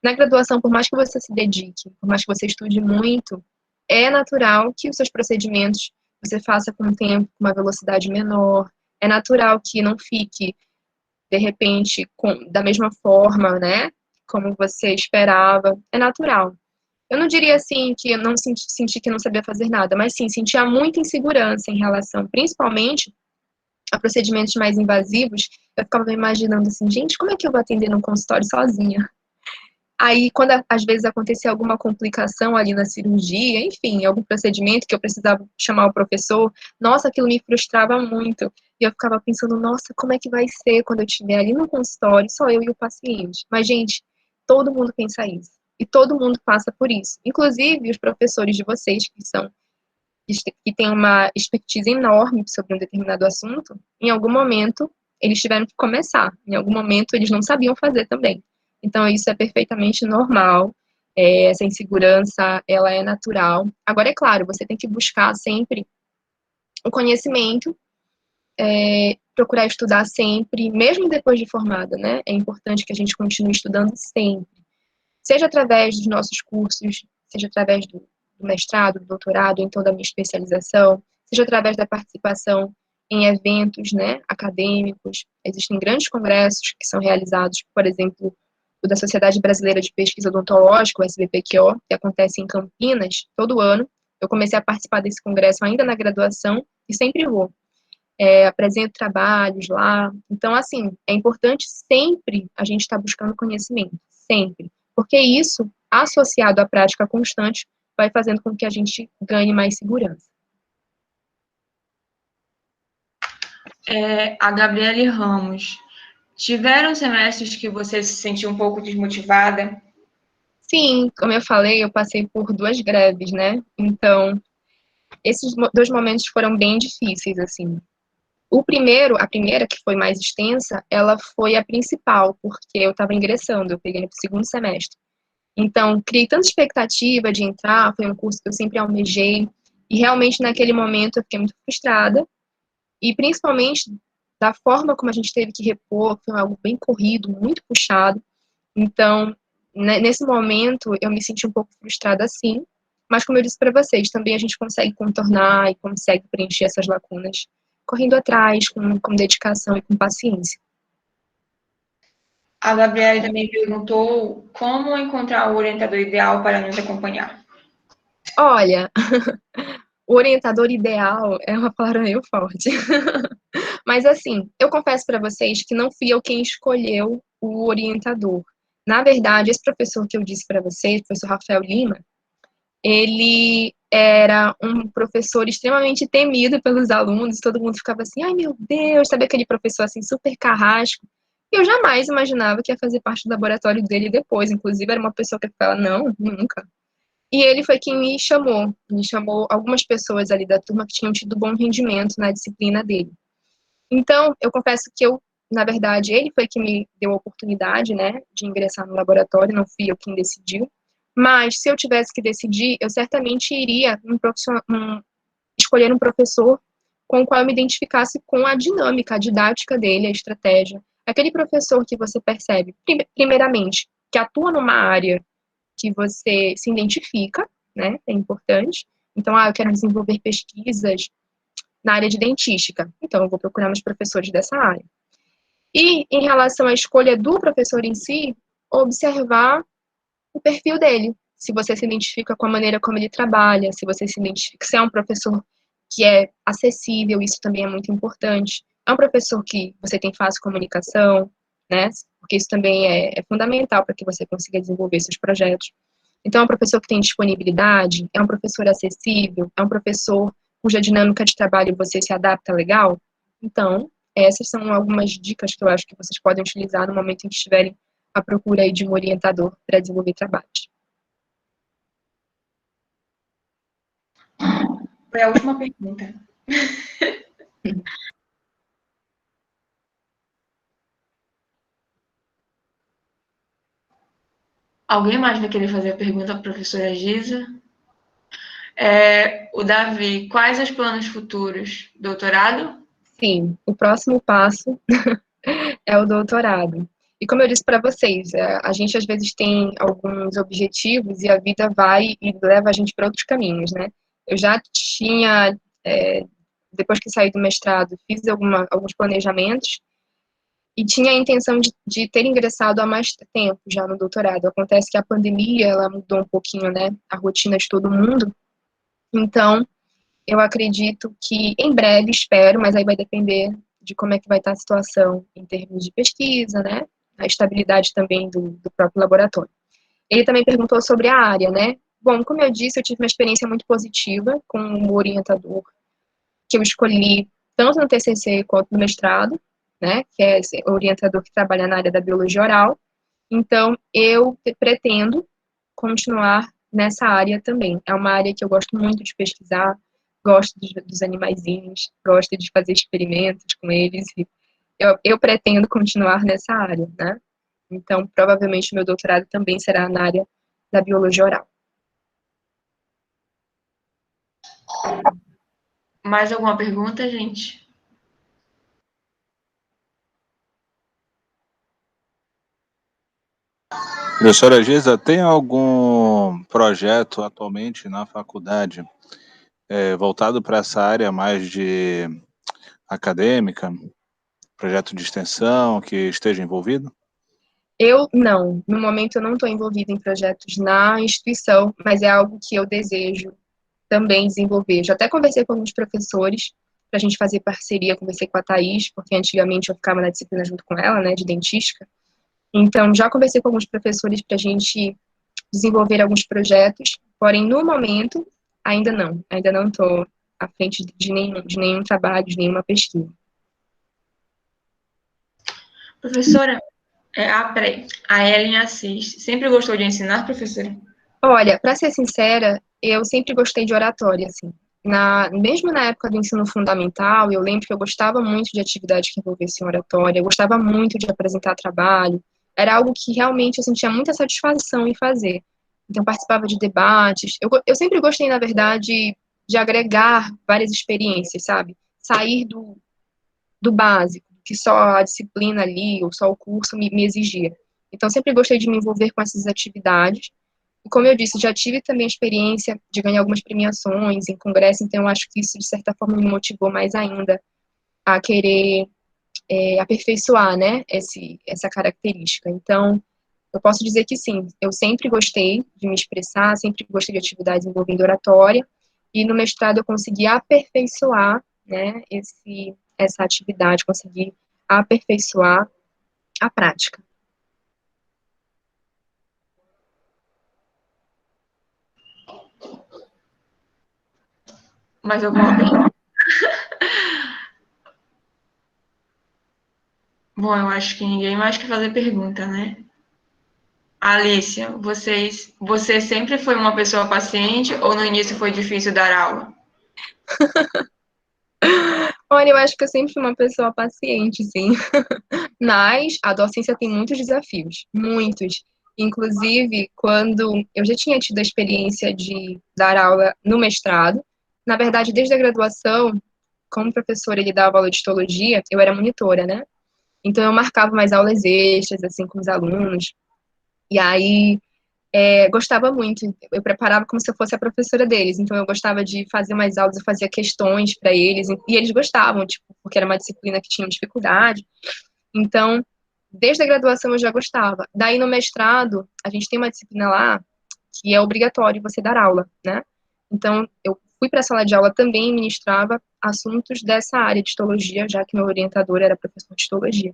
Na graduação, por mais que você se dedique, por mais que você estude muito, é natural que os seus procedimentos você faça com um tempo, com uma velocidade menor. É natural que não fique, de repente, da mesma forma, né? Como você esperava. É natural. Eu não diria assim que eu não senti que não sabia fazer nada, mas sim, sentia muita insegurança em relação, principalmente, a procedimentos mais invasivos. Eu ficava me imaginando assim, gente, como é que eu vou atender num consultório sozinha? Aí, quando às vezes acontecia alguma complicação ali na cirurgia, enfim, algum procedimento que eu precisava chamar o professor, nossa, aquilo me frustrava muito. E eu ficava pensando, nossa, como é que vai ser quando eu estiver ali no consultório, só eu e o paciente? Mas, gente, todo mundo pensa isso. E todo mundo passa por isso. Inclusive, os professores de vocês, que têm uma expertise enorme sobre um determinado assunto, em algum momento eles tiveram que começar. Em algum momento eles não sabiam fazer também. Então, isso é perfeitamente normal. Essa insegurança, ela é natural. Agora, é claro, você tem que buscar sempre o conhecimento, procurar estudar sempre, mesmo depois de formada, né? É importante que a gente continue estudando sempre. Seja através dos nossos cursos, seja através do mestrado, do doutorado, então da minha especialização, seja através da participação em eventos, né, acadêmicos. Existem grandes congressos que são realizados, por exemplo, o da Sociedade Brasileira de Pesquisa Odontológica, o SBPQO, que acontece em Campinas todo ano. Eu comecei a participar desse congresso ainda na graduação e sempre vou. Apresento trabalhos lá. Então, assim, é importante sempre a gente estar buscando conhecimento, sempre. Porque isso, associado à prática constante, vai fazendo com que a gente ganhe mais segurança. A Gabriele Ramos. Tiveram semestres que você se sentiu um pouco desmotivada? Sim, como eu falei, eu passei por 2 greves, né? Então, esses 2 momentos foram bem difíceis, assim. A primeira, que foi mais extensa, ela foi a principal, porque eu estava ingressando, eu peguei no 2º semestre. Então, criei tanta expectativa de entrar, foi um curso que eu sempre almejei, e realmente naquele momento eu fiquei muito frustrada, e principalmente da forma como a gente teve que repor, foi algo bem corrido, muito puxado. Então, nesse momento, eu me senti um pouco frustrada sim, mas como eu disse para vocês, também a gente consegue contornar e consegue preencher essas lacunas correndo atrás, com dedicação e com paciência. A Gabriele também perguntou como encontrar o orientador ideal para nos acompanhar. Olha, o orientador ideal é uma palavra meio forte. Mas assim, eu confesso para vocês que não fui eu quem escolheu o orientador. Na verdade, esse professor que eu disse para vocês, o professor Rafael Lima, ele era um professor extremamente temido pelos alunos, todo mundo ficava assim, ai meu Deus, sabe aquele professor assim super carrasco? Eu jamais imaginava que ia fazer parte do laboratório dele depois, inclusive era uma pessoa que eu falava, não, nunca. E ele foi quem me chamou algumas pessoas ali da turma que tinham tido bom rendimento na disciplina dele. Então, eu confesso que na verdade, ele foi que me deu a oportunidade, né, de ingressar no laboratório, não fui eu quem decidiu. Mas, se eu tivesse que decidir, eu certamente iria escolher um professor com o qual eu me identificasse com a dinâmica, a didática dele, a estratégia. Aquele professor que você percebe, primeiramente, que atua numa área que você se identifica, né, é importante. Então, eu quero desenvolver pesquisas na área de dentística. Então, eu vou procurar uns professores dessa área. E, em relação à escolha do professor em si, observar o perfil dele. Se você se identifica com a maneira como ele trabalha, se você se identifica, se é um professor que é acessível, isso também é muito importante. É um professor que você tem fácil comunicação, né? Porque isso também é fundamental para que você consiga desenvolver seus projetos. Então, é um professor que tem disponibilidade, é um professor acessível, é um professor cuja dinâmica de trabalho você se adapta legal. Então, essas são algumas dicas que eu acho que vocês podem utilizar no momento em que estiverem à procura aí de um orientador para desenvolver trabalhos. Foi a última pergunta. Alguém mais vai querer fazer a pergunta para a professora Giza? O Davi, quais os planos futuros? Doutorado? Sim, o próximo passo é o doutorado. E como eu disse para vocês, a gente às vezes tem alguns objetivos e a vida vai e leva a gente para outros caminhos, né? Eu já tinha, depois que saí do mestrado, fiz alguns planejamentos e tinha a intenção de ter ingressado há mais tempo já no doutorado. Acontece que a pandemia, ela mudou um pouquinho, né, a rotina de todo mundo. Então, eu acredito que em breve, espero, mas aí vai depender de como é que vai estar a situação em termos de pesquisa, né? A estabilidade também do próprio laboratório. Ele também perguntou sobre a área, né? Bom, como eu disse, eu tive uma experiência muito positiva com um orientador que eu escolhi tanto no TCC quanto no mestrado, né? Que é esse orientador que trabalha na área da biologia oral. Então, eu pretendo continuar nessa área também. É uma área que eu gosto muito de pesquisar, gosto dos animaizinhos, gosto de fazer experimentos com eles. Eu pretendo continuar nessa área, né? Então, provavelmente, meu doutorado também será na área da biologia oral. Mais alguma pergunta, gente? Professora Giza, tem algum projeto atualmente na faculdade voltado para essa área mais de acadêmica, projeto de extensão que esteja envolvido? Eu não, no momento eu não estou envolvida em projetos na instituição, mas é algo que eu desejo também desenvolver. Já até conversei com alguns professores para a gente fazer parceria, conversei com a Thaís, porque antigamente eu ficava na disciplina junto com ela, né, de dentística. Então, já conversei com alguns professores para a gente desenvolver alguns projetos, porém, no momento, ainda não estou à frente de nenhum trabalho, de nenhuma pesquisa. Professora, peraí. A Ellen Assis. Sempre gostou de ensinar, professora? Olha, para ser sincera, eu sempre gostei de oratória, assim. Mesmo na época do ensino fundamental, eu lembro que eu gostava muito de atividades que envolvessem oratória, eu gostava muito de apresentar trabalho, era algo que realmente eu sentia muita satisfação em fazer. Então, participava de debates. Eu sempre gostei, na verdade, de agregar várias experiências, sabe? Sair do básico, que só a disciplina ali, ou só o curso me exigia. Então, sempre gostei de me envolver com essas atividades. E como eu disse, já tive também a experiência de ganhar algumas premiações em congresso, então eu acho que isso, de certa forma, me motivou mais ainda a querer aperfeiçoar, né, essa característica. Então, eu posso dizer que sim, eu sempre gostei de me expressar, sempre gostei de atividades envolvendo oratória, e no mestrado eu consegui aperfeiçoar, né, essa atividade, consegui aperfeiçoar a prática. Mais alguma pergunta? Bom, eu acho que ninguém mais quer fazer pergunta, né? Alicia, você sempre foi uma pessoa paciente ou no início foi difícil dar aula? Olha, eu acho que eu sempre fui uma pessoa paciente, sim. Mas a docência tem muitos desafios, muitos. Inclusive, quando eu já tinha tido a experiência de dar aula no mestrado, na verdade, desde a graduação, como professora ele dava aula de histologia, eu era monitora, né? Então eu marcava mais aulas extras, assim, com os alunos. E aí, gostava muito. Eu preparava como se eu fosse a professora deles. Então eu gostava de fazer mais aulas, eu fazia questões para eles. E eles gostavam, tipo, porque era uma disciplina que tinha dificuldade. Então, desde a graduação eu já gostava. Daí no mestrado, a gente tem uma disciplina lá que é obrigatório você dar aula, né? Então, eu fui para a sala de aula também e ministrava assuntos dessa área de histologia, já que meu orientador era professor de histologia.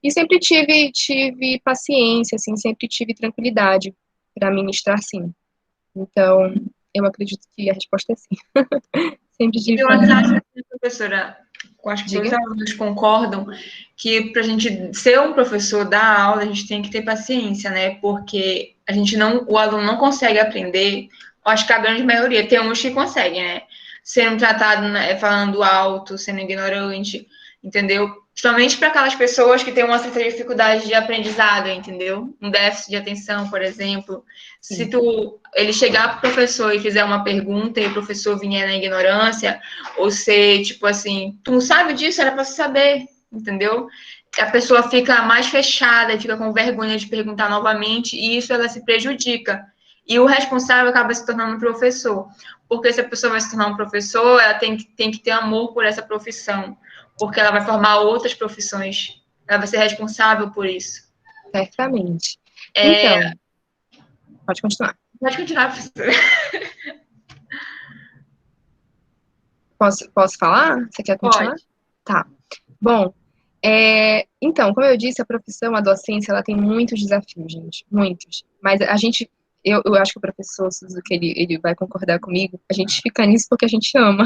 E sempre tive paciência, assim, sempre tive tranquilidade para ministrar, sim. Então, eu acredito que a resposta é sim. Sempre tive Eu paciência. acho, professora, eu acho que todos Diga. os alunos concordam que para a gente ser um professor da aula, a gente tem que ter paciência, né? Porque o aluno não consegue aprender, eu acho que a grande maioria, tem uns que conseguem, né? Sendo tratado, né, falando alto, sendo ignorante, entendeu? Somente para aquelas pessoas que têm uma certa dificuldade de aprendizado, entendeu? Um déficit de atenção, por exemplo. Se ele chegar para o professor e fizer uma pergunta e o professor vier na ignorância, ou ser, tipo assim, tu não sabe disso, era para você saber, entendeu? A pessoa fica mais fechada, fica com vergonha de perguntar novamente, e isso ela se prejudica. E o responsável acaba se tornando um professor. Porque se a pessoa vai se tornar um professor, ela tem que ter amor por essa profissão. Porque ela vai formar outras profissões. Ela vai ser responsável por isso. Certamente. Então, pode continuar. Pode continuar, professora. Posso falar? Você quer continuar? Pode. Tá. Bom, então, como eu disse, a profissão, a docência, ela tem muitos desafios, gente. Muitos. Mas eu acho que o professor Suzuki, ele vai concordar comigo, a gente fica nisso porque a gente ama.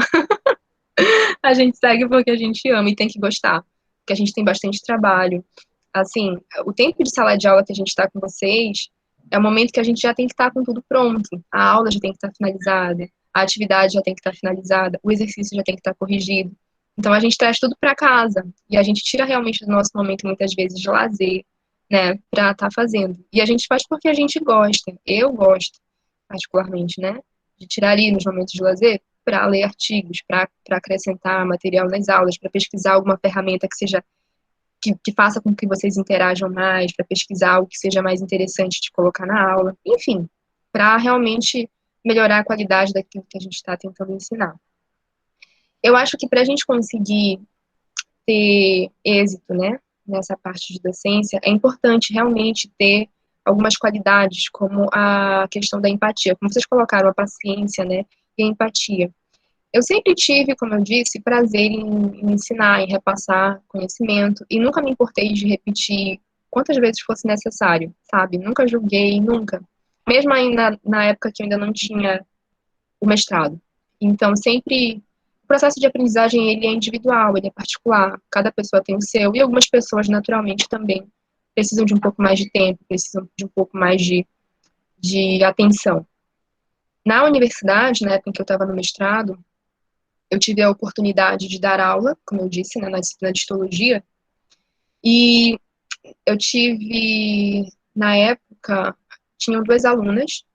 A gente segue porque a gente ama e tem que gostar. Porque a gente tem bastante trabalho. Assim, o tempo de sala de aula que a gente está com vocês é o momento que a gente já tem que estar com tudo pronto. A aula já tem que estar finalizada, a atividade já tem que estar finalizada, o exercício já tem que estar corrigido. Então a gente traz tudo para casa e a gente tira realmente do nosso momento muitas vezes de lazer, né, para estar fazendo. E a gente faz porque a gente gosta. Eu gosto, particularmente, né, de tirar ali nos momentos de lazer para ler artigos, para acrescentar material nas aulas, para pesquisar alguma ferramenta que seja que faça com que vocês interajam mais, para pesquisar algo que seja mais interessante de colocar na aula, enfim, para realmente melhorar a qualidade daquilo que a gente está tentando ensinar. Eu acho que para a gente conseguir ter êxito, né, nessa parte de docência, é importante realmente ter algumas qualidades, como a questão da empatia, como vocês colocaram, a paciência, né, e a empatia. Eu sempre tive, como eu disse, prazer em ensinar, em repassar conhecimento, e nunca me importei de repetir quantas vezes fosse necessário, sabe? Nunca julguei, nunca. Mesmo ainda na época que eu ainda não tinha o mestrado. Então, sempre, o processo de aprendizagem, ele é individual, ele é particular, cada pessoa tem o seu, e algumas pessoas, naturalmente, também precisam de um pouco mais de tempo, precisam de um pouco mais de atenção. Na universidade, na época em que eu estava no mestrado, eu tive a oportunidade de dar aula, como eu disse, né, na disciplina de histologia, e eu tive, na época, tinham duas alunas,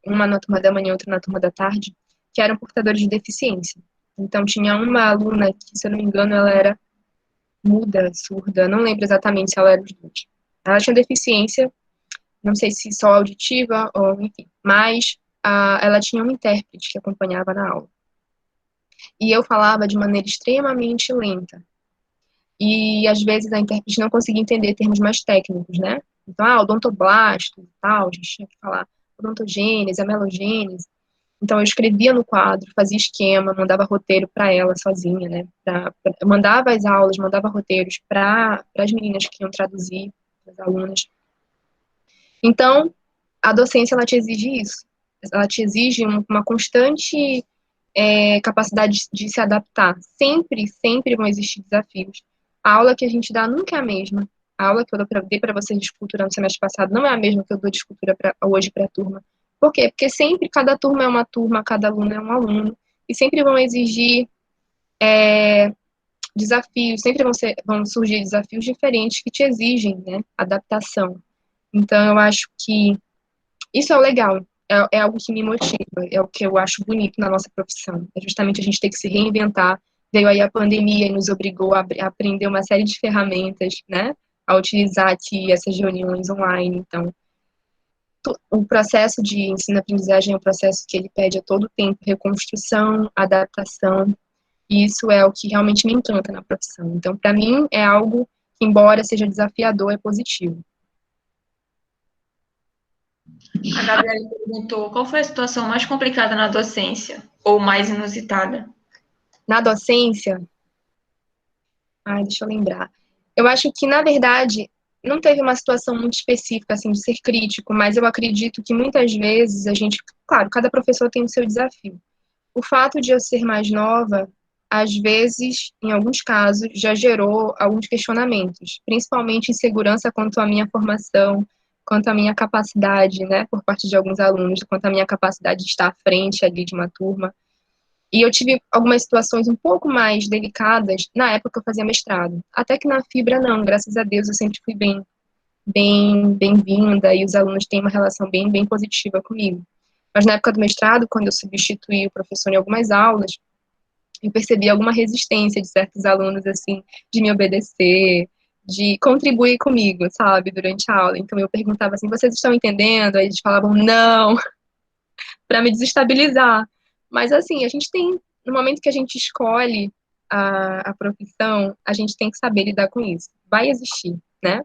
uma na turma da manhã e outra na turma da tarde, que eram portadores de deficiência. Então, tinha uma aluna que, se eu não me engano, ela era muda, surda, não lembro exatamente se ela era os dois. Ela tinha deficiência, não sei se só auditiva, ou enfim, mas ela tinha um intérprete que acompanhava na aula. E eu falava de maneira extremamente lenta. E, às vezes, a intérprete não conseguia entender termos mais técnicos, né? Então, odontoblasto e tal, a gente tinha que falar odontogênese, amelogênese. Então, eu escrevia no quadro, fazia esquema, mandava roteiro para ela sozinha, né? Mandava as aulas, mandava roteiros para as meninas que iam traduzir, as alunas. Então, a docência, ela te exige isso. Ela te exige uma constante capacidade de se adaptar. Sempre vão existir desafios. A aula que a gente dá nunca é a mesma. A aula que eu dei para vocês de escultura no semestre passado não é a mesma que eu dou de escultura hoje para a turma. Por quê? Porque sempre cada turma é uma turma, cada aluno é um aluno, e sempre vão exigir desafios, sempre vão surgir desafios diferentes que te exigem, né, adaptação. Então, eu acho que isso é o legal, é algo que me motiva, é o que eu acho bonito na nossa profissão. É justamente a gente ter que se reinventar. Veio aí a pandemia e nos obrigou a aprender uma série de ferramentas, né, a utilizar aqui essas reuniões online. Então, o processo de ensino-aprendizagem é um processo que ele pede a todo tempo reconstrução, adaptação, e isso é o que realmente me encanta na profissão. Então, para mim, é algo que, embora seja desafiador, é positivo. A Gabriela perguntou qual foi a situação mais complicada na docência, ou mais inusitada? Na docência, deixa eu lembrar. Eu acho que, na verdade, não teve uma situação muito específica, assim, de ser crítico, mas eu acredito que muitas vezes a gente, claro, cada professor tem o seu desafio. O fato de eu ser mais nova, às vezes, em alguns casos, já gerou alguns questionamentos, principalmente insegurança quanto à minha formação, quanto à minha capacidade, né, por parte de alguns alunos, quanto à minha capacidade de estar à frente ali de uma turma. E eu tive algumas situações um pouco mais delicadas na época que eu fazia mestrado. Até que na Fibra, não, graças a Deus, eu sempre fui bem-vinda e os alunos têm uma relação bem positiva comigo. Mas na época do mestrado, quando eu substituí o professor em algumas aulas, eu percebi alguma resistência de certos alunos, assim, de me obedecer, de contribuir comigo, sabe, durante a aula. Então eu perguntava assim, vocês estão entendendo? Aí eles falavam, não, para me desestabilizar. Mas assim, a gente tem, no momento que a gente escolhe a profissão, a gente tem que saber lidar com isso. Vai existir, né?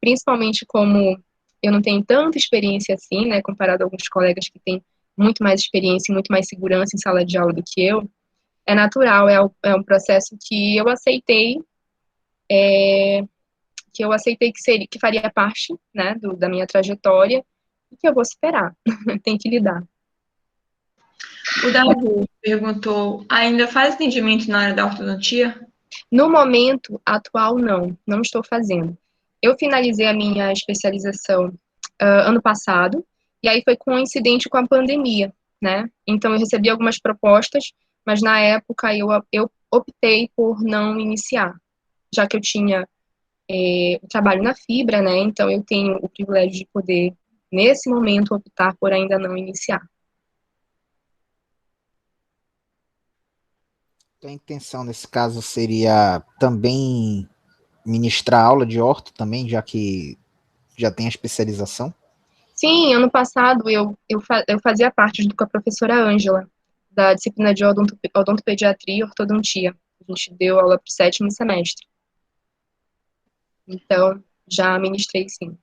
Principalmente como eu não tenho tanta experiência assim, né, comparado a alguns colegas que têm muito mais experiência e muito mais segurança em sala de aula do que eu, é natural, é um processo que eu aceitei, que faria parte, né, da minha trajetória e que eu vou superar, tem que lidar. O Davi perguntou, ainda faz atendimento na área da ortodontia? No momento atual, não estou fazendo. Eu finalizei a minha especialização ano passado, e aí foi coincidente com a pandemia, né? Então eu recebi algumas propostas, mas na época eu optei por não iniciar, já que eu tinha o trabalho na Fibra, né? Então eu tenho o privilégio de poder, nesse momento, optar por ainda não iniciar. Então, a intenção nesse caso seria também ministrar aula de orto também, já que já tem a especialização? Sim, ano passado eu fazia parte junto com a professora Ângela, da disciplina de odontopediatria e ortodontia. A gente deu aula para o 7º semestre. Então, já ministrei, sim.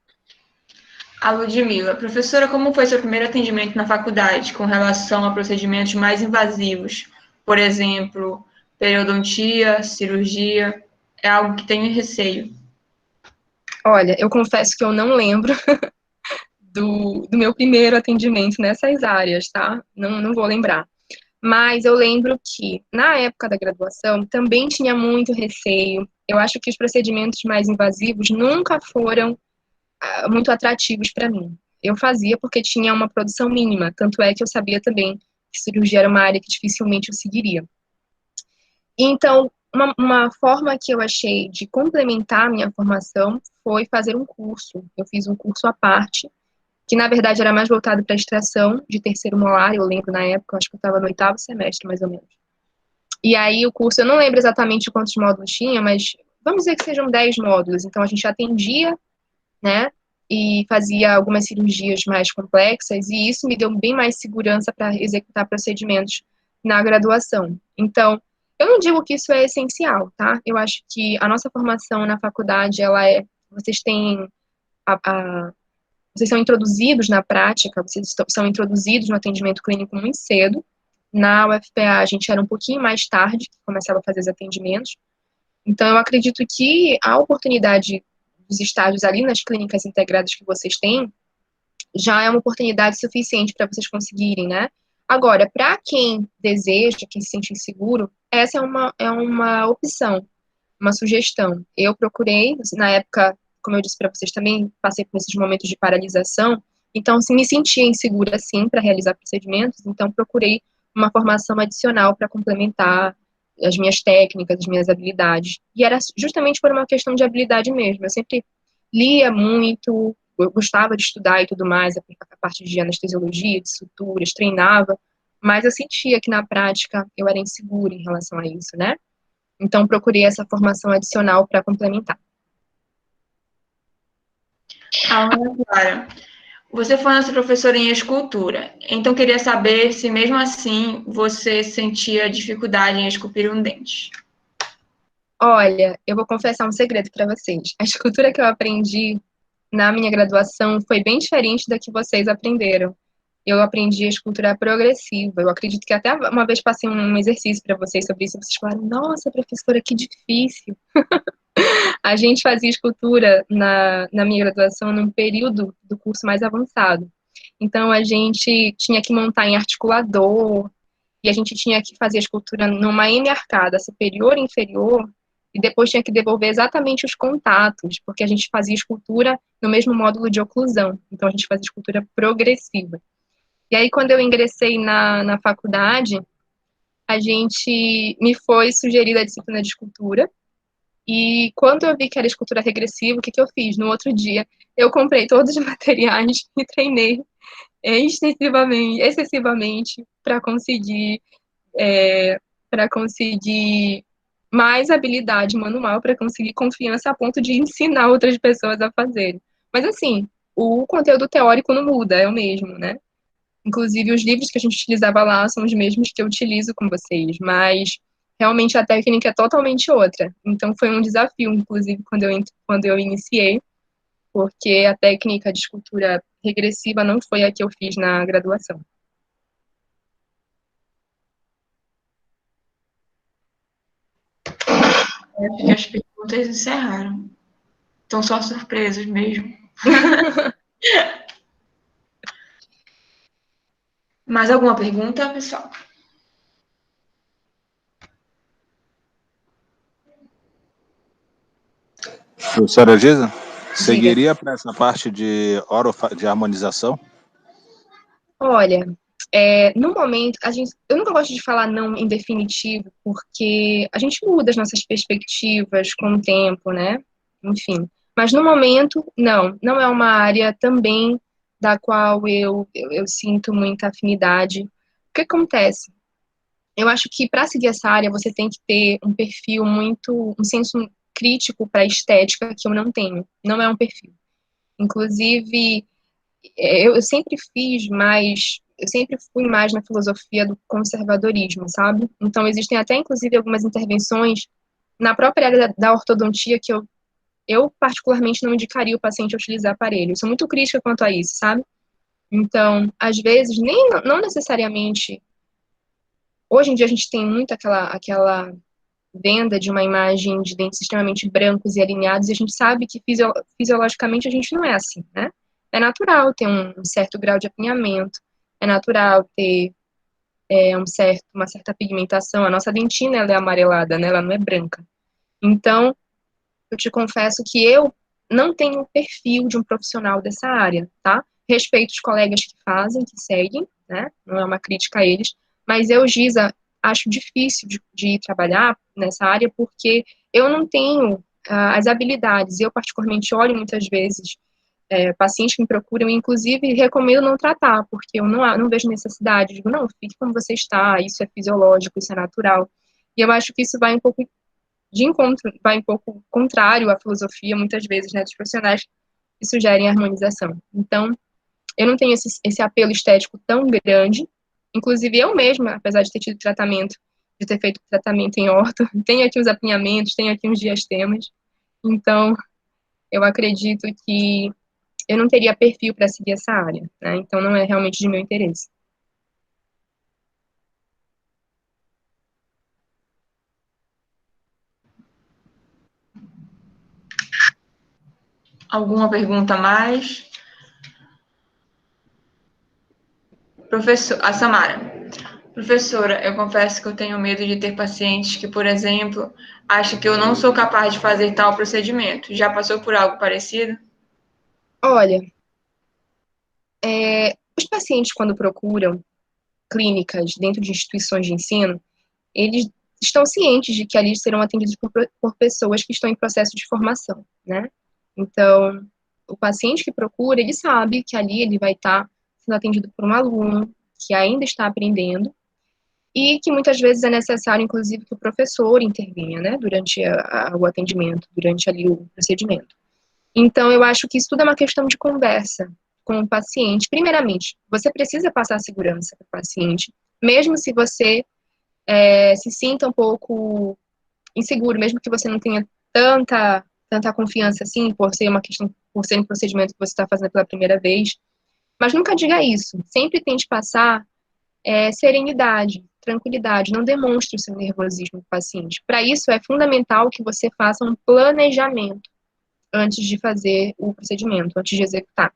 A Ludmila, professora, como foi seu primeiro atendimento na faculdade com relação a procedimentos mais invasivos? Por exemplo, periodontia, cirurgia, é algo que tenho receio. Olha, eu confesso que eu não lembro do meu primeiro atendimento nessas áreas, tá? Não vou lembrar. Mas eu lembro que, na época da graduação, também tinha muito receio. Eu acho que os procedimentos mais invasivos nunca foram muito atrativos para mim. Eu fazia porque tinha uma produção mínima, tanto é que eu sabia também que cirurgia era uma área que dificilmente eu seguiria. Então, uma forma que eu achei de complementar a minha formação foi fazer um curso. Eu fiz um curso à parte, que na verdade era mais voltado para a extração de terceiro molar, eu lembro na época, acho que eu estava no 8º semestre, mais ou menos. E aí o curso, eu não lembro exatamente quantos módulos tinha, mas vamos dizer que sejam 10 módulos, então a gente atendia, né, e fazia algumas cirurgias mais complexas, e isso me deu bem mais segurança para executar procedimentos na graduação. Então, eu não digo que isso é essencial, tá? Eu acho que a nossa formação na faculdade, vocês têm vocês são introduzidos na prática, vocês são introduzidos no atendimento clínico muito cedo. Na UFPA, a gente era um pouquinho mais tarde que começava a fazer os atendimentos. Então, eu acredito que a oportunidade dos estágios ali nas clínicas integradas que vocês têm já é uma oportunidade suficiente para vocês conseguirem, né? Agora, para quem deseja, quem se sente inseguro, essa é uma opção, uma sugestão. Eu procurei, na época, como eu disse para vocês, também passei por esses momentos de paralisação, então, assim, me sentia insegura, sim, para realizar procedimentos, então procurei uma formação adicional para complementar as minhas técnicas, as minhas habilidades. E era justamente por uma questão de habilidade mesmo. Eu sempre lia muito, eu gostava de estudar e tudo mais, a parte de anestesiologia, de suturas, treinava, mas eu sentia que na prática eu era insegura em relação a isso, né? Então procurei essa formação adicional para complementar. Ana Clara, você foi nossa professora em escultura, então queria saber se mesmo assim você sentia dificuldade em esculpir um dente. Olha, eu vou confessar um segredo para vocês. A escultura que eu aprendi na minha graduação foi bem diferente da que vocês aprenderam. Eu aprendi a escultura progressiva. Eu acredito que até uma vez passei um exercício para vocês sobre isso, e vocês falaram, nossa, professora, que difícil. A gente fazia escultura na minha graduação num período do curso mais avançado. Então, a gente tinha que montar em articulador, e a gente tinha que fazer a escultura numa M arcada, superior e inferior, e depois tinha que devolver exatamente os contatos, porque a gente fazia escultura no mesmo módulo de oclusão. Então, a gente fazia escultura progressiva. E aí, quando eu ingressei na faculdade, me foi sugerida a disciplina de escultura, e quando eu vi que era escultura regressiva, o que eu fiz? No outro dia, eu comprei todos os materiais e treinei excessivamente para conseguir mais habilidade manual, para conseguir confiança a ponto de ensinar outras pessoas a fazerem. Mas assim, o conteúdo teórico não muda, é o mesmo, né? Inclusive, os livros que a gente utilizava lá são os mesmos que eu utilizo com vocês, mas realmente a técnica é totalmente outra. Então, foi um desafio, inclusive, quando eu iniciei, porque a técnica de escultura regressiva não foi a que eu fiz na graduação. Acho que as perguntas encerraram. Estão só surpresas mesmo. Mais alguma pergunta, pessoal? Professora Giza, seguiria para essa parte de de harmonização? Olha, no momento, eu nunca gosto de falar não em definitivo, porque a gente muda as nossas perspectivas com o tempo, né? Enfim. Mas no momento, não é uma área também da qual eu sinto muita afinidade. O que acontece? Eu acho que para seguir essa área você tem que ter um perfil um senso crítico para a estética que eu não tenho. Não é um perfil. Inclusive, eu sempre fui mais na filosofia do conservadorismo, sabe? Então, existem até, inclusive, algumas intervenções na própria área da ortodontia que eu particularmente não indicaria o paciente a utilizar aparelho. Eu sou muito crítica quanto a isso, sabe? Então, às vezes, não necessariamente. Hoje em dia a gente tem muito aquela venda de uma imagem de dentes extremamente brancos e alinhados, e a gente sabe que fisiologicamente a gente não é assim, né? É natural ter um certo grau de apinhamento, é natural ter uma certa pigmentação. A nossa dentina, ela é amarelada, né? Ela não é branca. Então, eu te confesso que eu não tenho o perfil de um profissional dessa área, tá? Respeito os colegas que fazem, que seguem, né? Não é uma crítica a eles, mas eu, Giza, acho difícil de trabalhar nessa área porque eu não tenho as habilidades. Eu, particularmente, olho muitas vezes pacientes que me procuram, inclusive, recomendo não tratar, porque eu não vejo necessidade. Digo, não, fique como você está, isso é fisiológico, isso é natural. E eu acho que isso vai um pouco de encontro, vai um pouco contrário à filosofia, muitas vezes, né, dos profissionais que sugerem a harmonização. Então, eu não tenho esse apelo estético tão grande. Inclusive, eu mesma, apesar de ter tido tratamento, de ter feito tratamento em orto, tenho aqui os apinhamentos, tenho aqui uns diastemas. Então, eu acredito que eu não teria perfil para seguir essa área, né? Então, não é realmente de meu interesse. Alguma pergunta a mais? A Samara. Professora, eu confesso que eu tenho medo de ter pacientes que, por exemplo, acham que eu não sou capaz de fazer tal procedimento. Já passou por algo parecido? Olha, os pacientes, quando procuram clínicas dentro de instituições de ensino, eles estão cientes de que ali serão atendidos por pessoas que estão em processo de formação, né? Então, o paciente que procura, ele sabe que ali ele vai estar sendo atendido por um aluno que ainda está aprendendo e que muitas vezes é necessário, inclusive, que o professor intervenha, né, durante o atendimento, durante ali o procedimento. Então, eu acho que isso tudo é uma questão de conversa com o paciente. Primeiramente, você precisa passar segurança para o paciente, mesmo se você se sinta um pouco inseguro, mesmo que você não tenha tanta confiança assim, por ser uma questão, por ser um procedimento que você está fazendo pela primeira vez. Mas nunca diga isso. Sempre tente passar serenidade, tranquilidade. Não demonstre o seu nervosismo para o paciente. Para isso, é fundamental que você faça um planejamento antes de fazer o procedimento, antes de executar,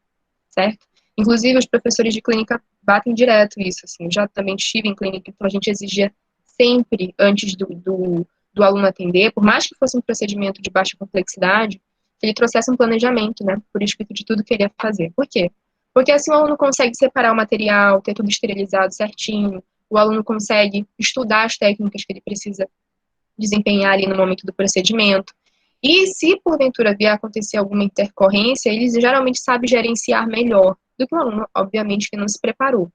certo? Inclusive, os professores de clínica batem direto isso, assim. Eu já também estive em clínica, então a gente exigia sempre, antes do aluno atender, por mais que fosse um procedimento de baixa complexidade, que ele trouxesse um planejamento, né, por escrito de tudo que ele ia fazer. Por quê? Porque assim o aluno consegue separar o material, ter tudo esterilizado certinho, o aluno consegue estudar as técnicas que ele precisa desempenhar ali no momento do procedimento. E se porventura vier a acontecer alguma intercorrência, eles geralmente sabem gerenciar melhor do que o aluno, obviamente, que não se preparou.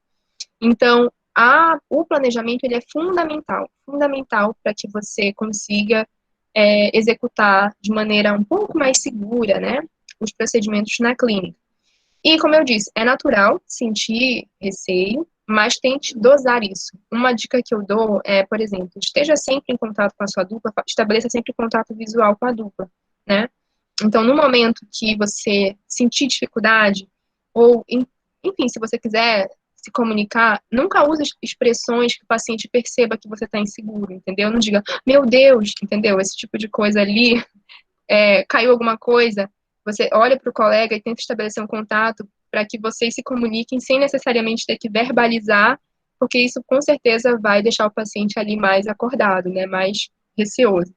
Então, o planejamento ele é fundamental para que você consiga executar de maneira um pouco mais segura, né, os procedimentos na clínica. E, como eu disse, é natural sentir receio, mas tente dosar isso. Uma dica que eu dou é, por exemplo, esteja sempre em contato com a sua dupla, estabeleça sempre contato visual com a dupla, né? Então, no momento que você sentir dificuldade, ou, enfim, se você quiser se comunicar, nunca use expressões que o paciente perceba que você está inseguro, entendeu? Não diga, meu Deus, entendeu? Esse tipo de coisa ali, caiu alguma coisa, você olha para o colega e tenta estabelecer um contato para que vocês se comuniquem sem necessariamente ter que verbalizar, porque isso com certeza vai deixar o paciente ali mais acordado, né, mais receoso.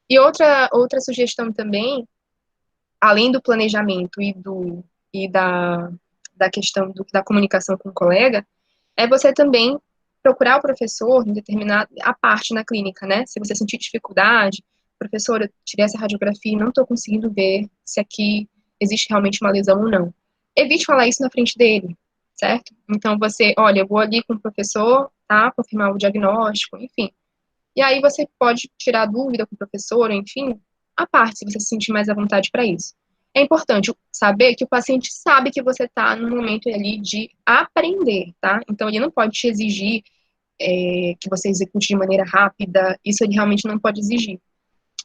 E outra sugestão também, além do planejamento da questão da comunicação com o colega, é você também procurar o professor em determinada a parte na clínica, né? Se você sentir dificuldade, professor, eu tirei essa radiografia e não estou conseguindo ver se aqui existe realmente uma lesão ou não. Evite falar isso na frente dele, certo? Então você, olha, eu vou ali com o professor, tá? Confirmar o diagnóstico, enfim. E aí você pode tirar dúvida com o professor, enfim, à parte, se você se sentir mais à vontade para isso. É importante saber que o paciente sabe que você está no momento ali de aprender, tá? Então, ele não pode te exigir que você execute de maneira rápida, isso ele realmente não pode exigir.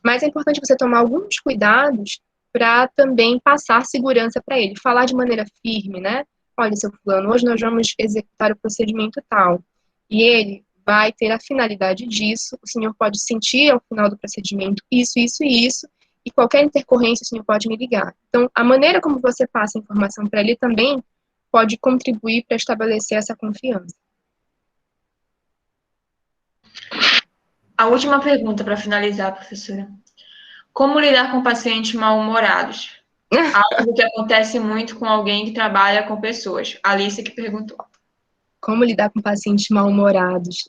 Mas é importante você tomar alguns cuidados para também passar segurança para ele, falar de maneira firme, né? Olha, seu fulano, hoje nós vamos executar o procedimento tal. E ele vai ter a finalidade disso, o senhor pode sentir ao final do procedimento isso, isso e isso, e qualquer intercorrência o senhor pode me ligar. Então, a maneira como você passa a informação para ele também pode contribuir para estabelecer essa confiança. A última pergunta para finalizar, professora. Como lidar com pacientes mal-humorados? Algo que acontece muito com alguém que trabalha com pessoas. A Alice que perguntou. Como lidar com pacientes mal-humorados?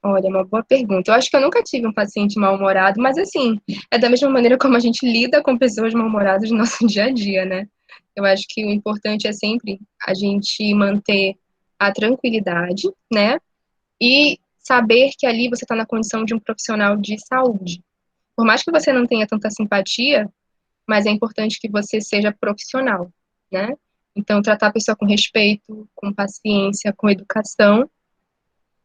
Olha, uma boa pergunta. Eu acho que eu nunca tive um paciente mal-humorado, mas assim, é da mesma maneira como a gente lida com pessoas mal-humoradas no nosso dia a dia, né? Eu acho que o importante é sempre a gente manter a tranquilidade, né? E saber que ali você está na condição de um profissional de saúde. Por mais que você não tenha tanta simpatia, mas é importante que você seja profissional, né? Então, tratar a pessoa com respeito, com paciência, com educação.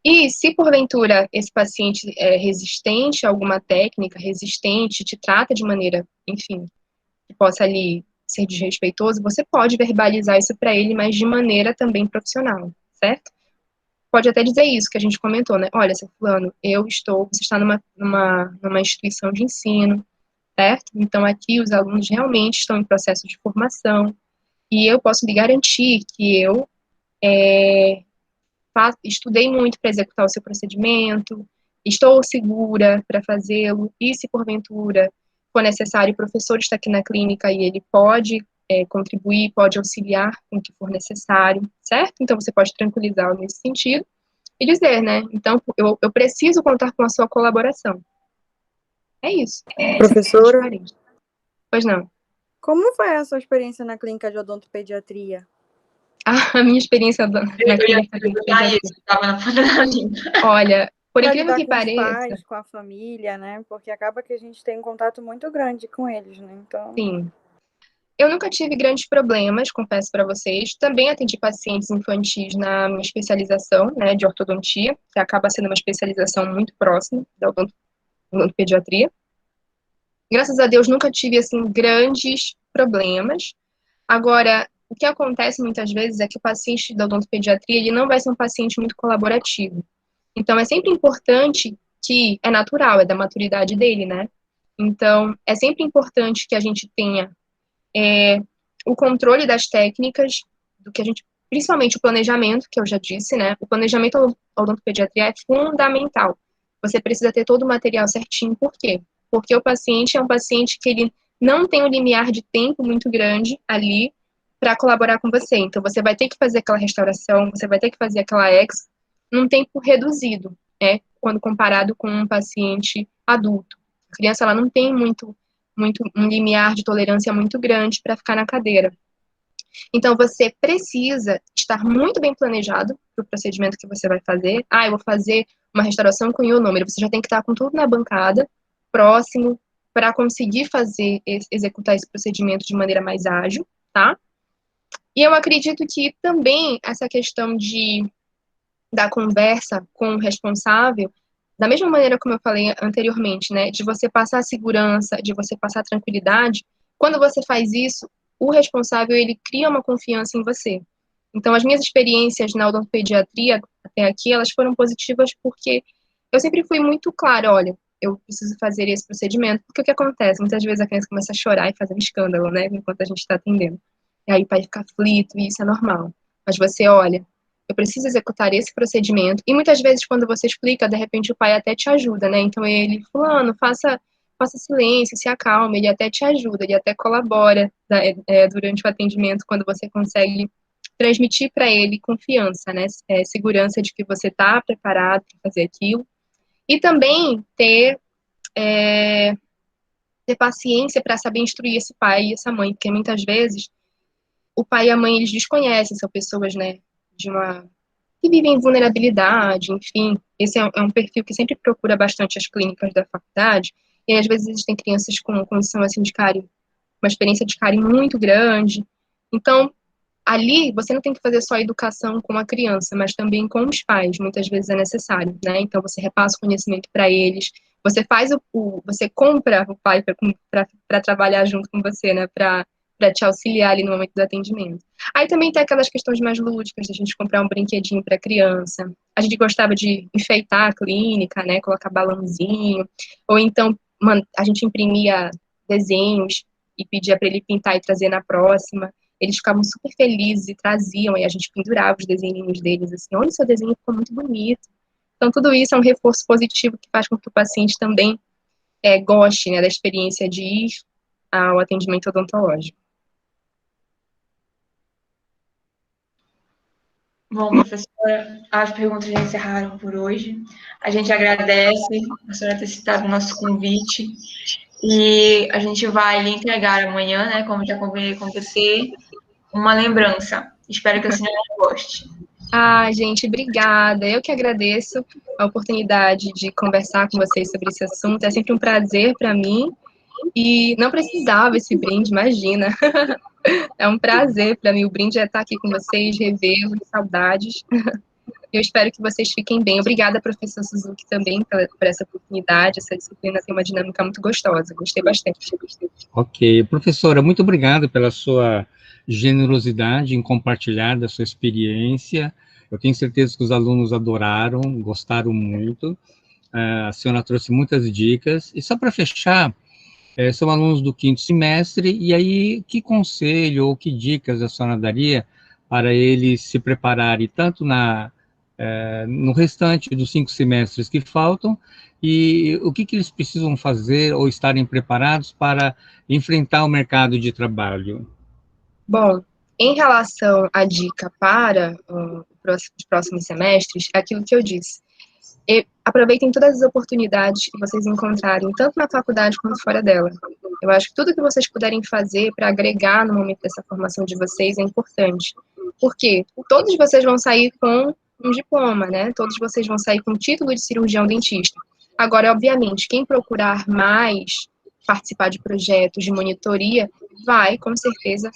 E se porventura esse paciente é resistente a alguma técnica, resistente, te trata de maneira, enfim, que possa ali ser desrespeitoso, você pode verbalizar isso para ele, mas de maneira também profissional, certo? Pode até dizer isso que a gente comentou, né? Olha, seu fulano, você está numa instituição de ensino, certo? Então aqui os alunos realmente estão em processo de formação e eu posso lhe garantir que eu estudei muito para executar o seu procedimento, estou segura para fazê-lo, e se porventura for necessário, o professor está aqui na clínica e ele pode contribuir, pode auxiliar com o que for necessário, certo? Então, você pode tranquilizá-lo nesse sentido e dizer, né? Então, eu preciso contar com a sua colaboração. É isso. Professora, pois não. como foi a sua experiência na clínica de odontopediatria? A minha experiência na clínica de odontopediatria. Estava na ponta da língua. Olha, por Pra incrível lidar que com os pareça... pais, com a família, né? Porque acaba que a gente tem um contato muito grande com eles, né? Então... Sim. Eu nunca tive grandes problemas, confesso para vocês. Também atendi pacientes infantis na minha especialização, né, de ortodontia, que acaba sendo uma especialização muito próxima da odontopediatria. Graças a Deus, nunca tive, assim, grandes problemas. Agora, o que acontece muitas vezes é que o paciente da odontopediatria, ele não vai ser um paciente muito colaborativo. Então, é sempre importante que, é natural, é da maturidade dele, né? Então, é sempre importante que a gente tenha o controle das técnicas, do que a gente, principalmente o planejamento, que eu já disse, né? O planejamento odontopediatria é fundamental. Você precisa ter todo o material certinho. Por quê? Porque o paciente é um paciente que ele não tem um limiar de tempo muito grande ali para colaborar com você. Então, você vai ter que fazer aquela restauração, você vai ter que fazer aquela ex num tempo reduzido, né? Quando comparado com um paciente adulto. A criança, ela não tem um limiar de tolerância muito grande para ficar na cadeira. Então, você precisa estar muito bem planejado para o procedimento que você vai fazer. Eu vou fazer uma restauração com ionômero. Você já tem que estar com tudo na bancada, próximo, para conseguir executar esse procedimento de maneira mais ágil, tá? E eu acredito que também essa questão da conversa com o responsável, da mesma maneira como eu falei anteriormente, né, de você passar segurança, de você passar tranquilidade, quando você faz isso, o responsável, ele cria uma confiança em você. Então, as minhas experiências na odontopediatria até aqui, elas foram positivas porque eu sempre fui muito clara, olha, eu preciso fazer esse procedimento, porque o que acontece? Muitas vezes a criança começa a chorar e fazer um escândalo, né, enquanto a gente está atendendo. E aí o pai fica aflito, e isso é normal. Mas você, olha, eu preciso executar esse procedimento. E muitas vezes, quando você explica, de repente o pai até te ajuda, né? Então ele, fulano, faça silêncio, se acalme, ele até te ajuda, ele até colabora durante o atendimento, quando você consegue transmitir para ele confiança, né? Segurança de que você está preparado para fazer aquilo. E também ter paciência para saber instruir esse pai e essa mãe, porque muitas vezes o pai e a mãe, eles desconhecem, são pessoas, né, que vivem em vulnerabilidade, enfim. Esse é um perfil que sempre procura bastante as clínicas da faculdade, e às vezes existem crianças com condição, assim, de cárie, uma experiência de cárie muito grande. Então, ali, você não tem que fazer só educação com a criança, mas também com os pais, muitas vezes é necessário, né? Então, você repassa o conhecimento para eles, você faz você compra o pai para trabalhar junto com você, né? Para te auxiliar ali no momento do atendimento. Aí também tem aquelas questões mais lúdicas, de a gente comprar um brinquedinho para criança. A gente gostava de enfeitar a clínica, né? Colocar balãozinho, ou então a gente imprimia desenhos e pedia para ele pintar e trazer na próxima. Eles ficavam super felizes e traziam, e a gente pendurava os desenhinhos deles, assim, olha, o seu desenho ficou muito bonito. Então, tudo isso é um reforço positivo que faz com que o paciente também goste, né, da experiência de ir ao atendimento odontológico. Bom, professora, as perguntas já encerraram por hoje. A gente agradece a senhora ter citado o nosso convite e a gente vai lhe entregar amanhã, né, como já combinei com você, uma lembrança. Espero que a senhora goste. Gente, obrigada. Eu que agradeço a oportunidade de conversar com vocês sobre esse assunto. É sempre um prazer para mim. E não precisava esse brinde, imagina. É um prazer para mim. O brinde é estar aqui com vocês, revê-los, saudades. Eu espero que vocês fiquem bem. Obrigada, professor Suzuki, também por essa oportunidade. Essa disciplina tem uma dinâmica muito gostosa. Gostei bastante. Ok. Professora, muito obrigado pela sua generosidade em compartilhar da sua experiência. Eu tenho certeza que os alunos adoraram, gostaram muito. A senhora trouxe muitas dicas. E só para fechar, são alunos do 5º semestre, e aí que conselho ou que dicas a senhora daria para eles se prepararem tanto na no restante dos 5 semestres que faltam, e o que eles precisam fazer ou estarem preparados para enfrentar o mercado de trabalho? Bom, em relação à dica para os próximos semestres, é aquilo que eu disse. Aproveitem todas as oportunidades que vocês encontrarem, tanto na faculdade quanto fora dela. Eu acho que tudo que vocês puderem fazer para agregar no momento dessa formação de vocês é importante. Porque todos vocês vão sair com um diploma, né? Todos vocês vão sair com o título de cirurgião dentista. Agora, obviamente, quem procurar mais participar de projetos de monitoria vai, com certeza,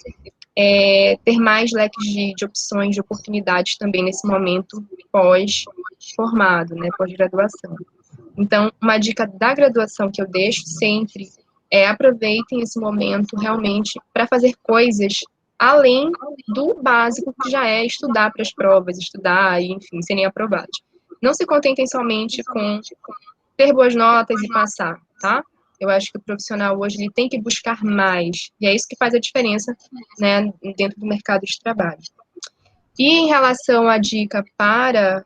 ter mais leques de opções, de oportunidades também nesse momento pós-formado, né, pós-graduação. Então, uma dica da graduação que eu deixo sempre é aproveitem esse momento realmente para fazer coisas além do básico que já é estudar para as provas, estudar e, enfim, serem aprovados. Não se contentem somente com ter boas notas e passar, tá? Eu acho que o profissional hoje ele tem que buscar mais, e é isso que faz a diferença, né, dentro do mercado de trabalho. E em relação à dica para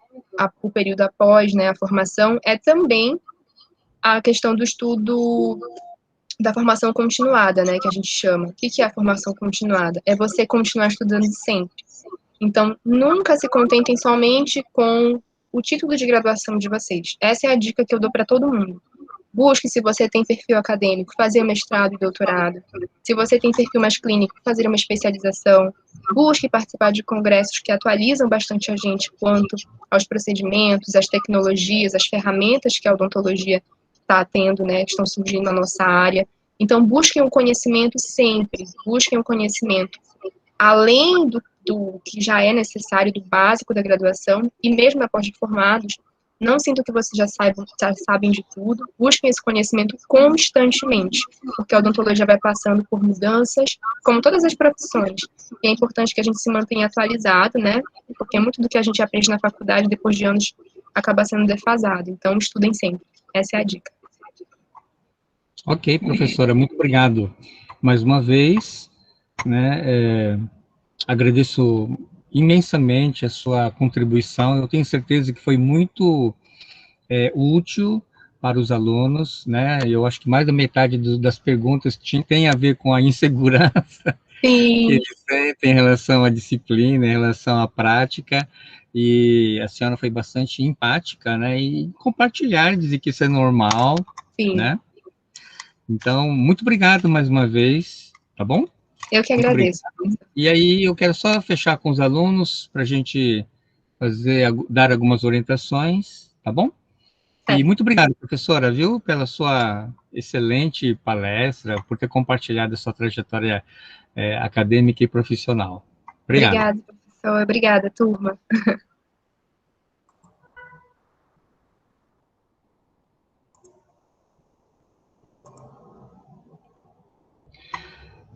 o período após, né, a formação, é também a questão do estudo da formação continuada, né, que a gente chama. O que é a formação continuada? É você continuar estudando sempre. Então, nunca se contentem somente com o título de graduação de vocês. Essa é a dica que eu dou para todo mundo. Busque, se você tem perfil acadêmico, fazer mestrado e doutorado. Se você tem perfil mais clínico, fazer uma especialização. Busque participar de congressos que atualizam bastante a gente quanto aos procedimentos, às tecnologias, às ferramentas que a odontologia está tendo, né, que estão surgindo na nossa área. Então, busquem o conhecimento sempre. Busquem o conhecimento além do que já é necessário, do básico da graduação, e mesmo após formados, não sinto que vocês já sabem de tudo, busquem esse conhecimento constantemente, porque a odontologia vai passando por mudanças, como todas as profissões, e é importante que a gente se mantenha atualizado, né, porque muito do que a gente aprende na faculdade, depois de anos, acaba sendo defasado, então estudem sempre, essa é a dica. Ok, professora, muito obrigado mais uma vez, né, agradeço imensamente a sua contribuição, eu tenho certeza que foi muito útil para os alunos, né, eu acho que mais da metade das perguntas tem a ver com a insegurança que eles sentem em relação à disciplina, em relação à prática, e a senhora foi bastante empática, né, e compartilhar, dizer que isso é normal, né, então, muito obrigado mais uma vez, tá bom? Eu que agradeço. E aí, eu quero só fechar com os alunos, para a gente dar algumas orientações, tá bom? E muito obrigado, professora, viu, pela sua excelente palestra, por ter compartilhado a sua trajetória acadêmica e profissional. Obrigado. Obrigada, professor. Obrigada, turma.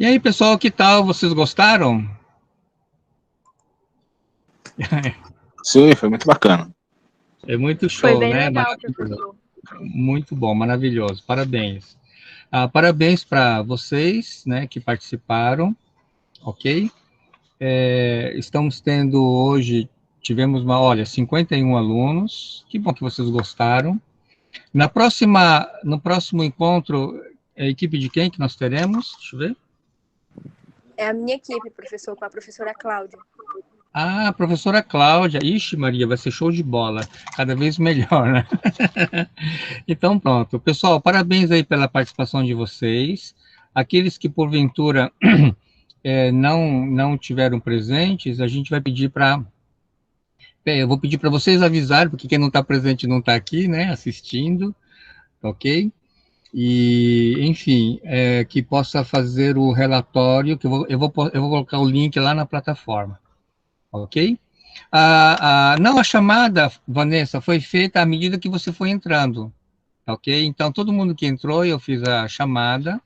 E aí, pessoal, que tal? Vocês gostaram? Sim, foi muito bacana. É muito show, Foi bem né? legal, professor. Muito bom, maravilhoso. Parabéns. Parabéns para vocês, né, que participaram, ok? Estamos tendo hoje, olha, 51 alunos. Que bom que vocês gostaram. No próximo encontro, é a equipe de quem que nós teremos? Deixa eu ver. É a minha equipe, professor, com a professora Cláudia. Ah, professora Cláudia. Ixi, Maria, vai ser show de bola. Cada vez melhor, né? Então, pronto. Pessoal, parabéns aí pela participação de vocês. Aqueles que, porventura, não tiveram presentes, a gente vai pedir para... Eu vou pedir para vocês avisarem, porque quem não está presente não está aqui, né, assistindo, ok? E, enfim, que possa fazer o relatório, que eu vou colocar o link lá na plataforma, ok? Não, a chamada, Vanessa, foi feita à medida que você foi entrando, ok? Então, todo mundo que entrou, eu fiz a chamada,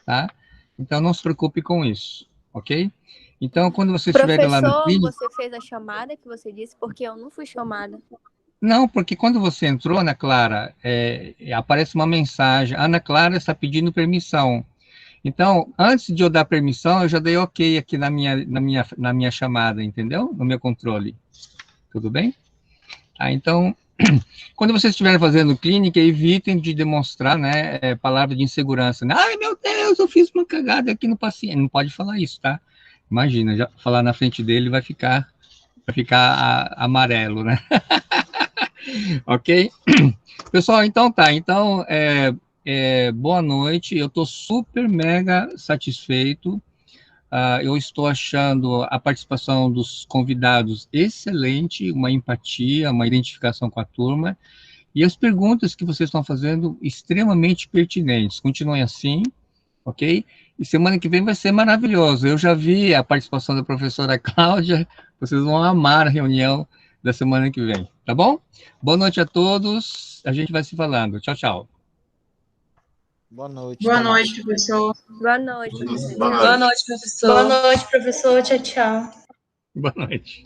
tá? Então, não se preocupe com isso, ok? Então, quando você estiver lá no clínico... Professor, você fez a chamada que você disse, porque eu não fui chamada. Não, porque quando você entrou, Ana Clara, aparece uma mensagem, Ana Clara está pedindo permissão. Então, antes de eu dar permissão, eu já dei ok aqui na minha chamada, entendeu? No meu controle. Tudo bem? Tá? Então, quando vocês estiverem fazendo clínica, evitem de demonstrar, né, palavra de insegurança. Né? Ai, meu Deus, eu fiz uma cagada aqui no paciente. Não pode falar isso, tá? Imagina, já falar na frente dele vai ficar amarelo, né? Ok? Pessoal, então tá. Então, boa noite. Eu estou super, mega satisfeito. Eu estou achando a participação dos convidados excelente, uma empatia, uma identificação com a turma, e as perguntas que vocês estão fazendo extremamente pertinentes. Continuem assim, ok? E semana que vem vai ser maravilhoso. Eu já vi a participação da professora Cláudia, vocês vão amar a reunião da semana que vem, tá bom? Boa noite a todos, a gente vai se falando. Tchau, tchau. Boa noite. Boa noite, professor. Boa noite, professor. Boa noite, professor. Boa noite, professor. Tchau, tchau. Boa noite.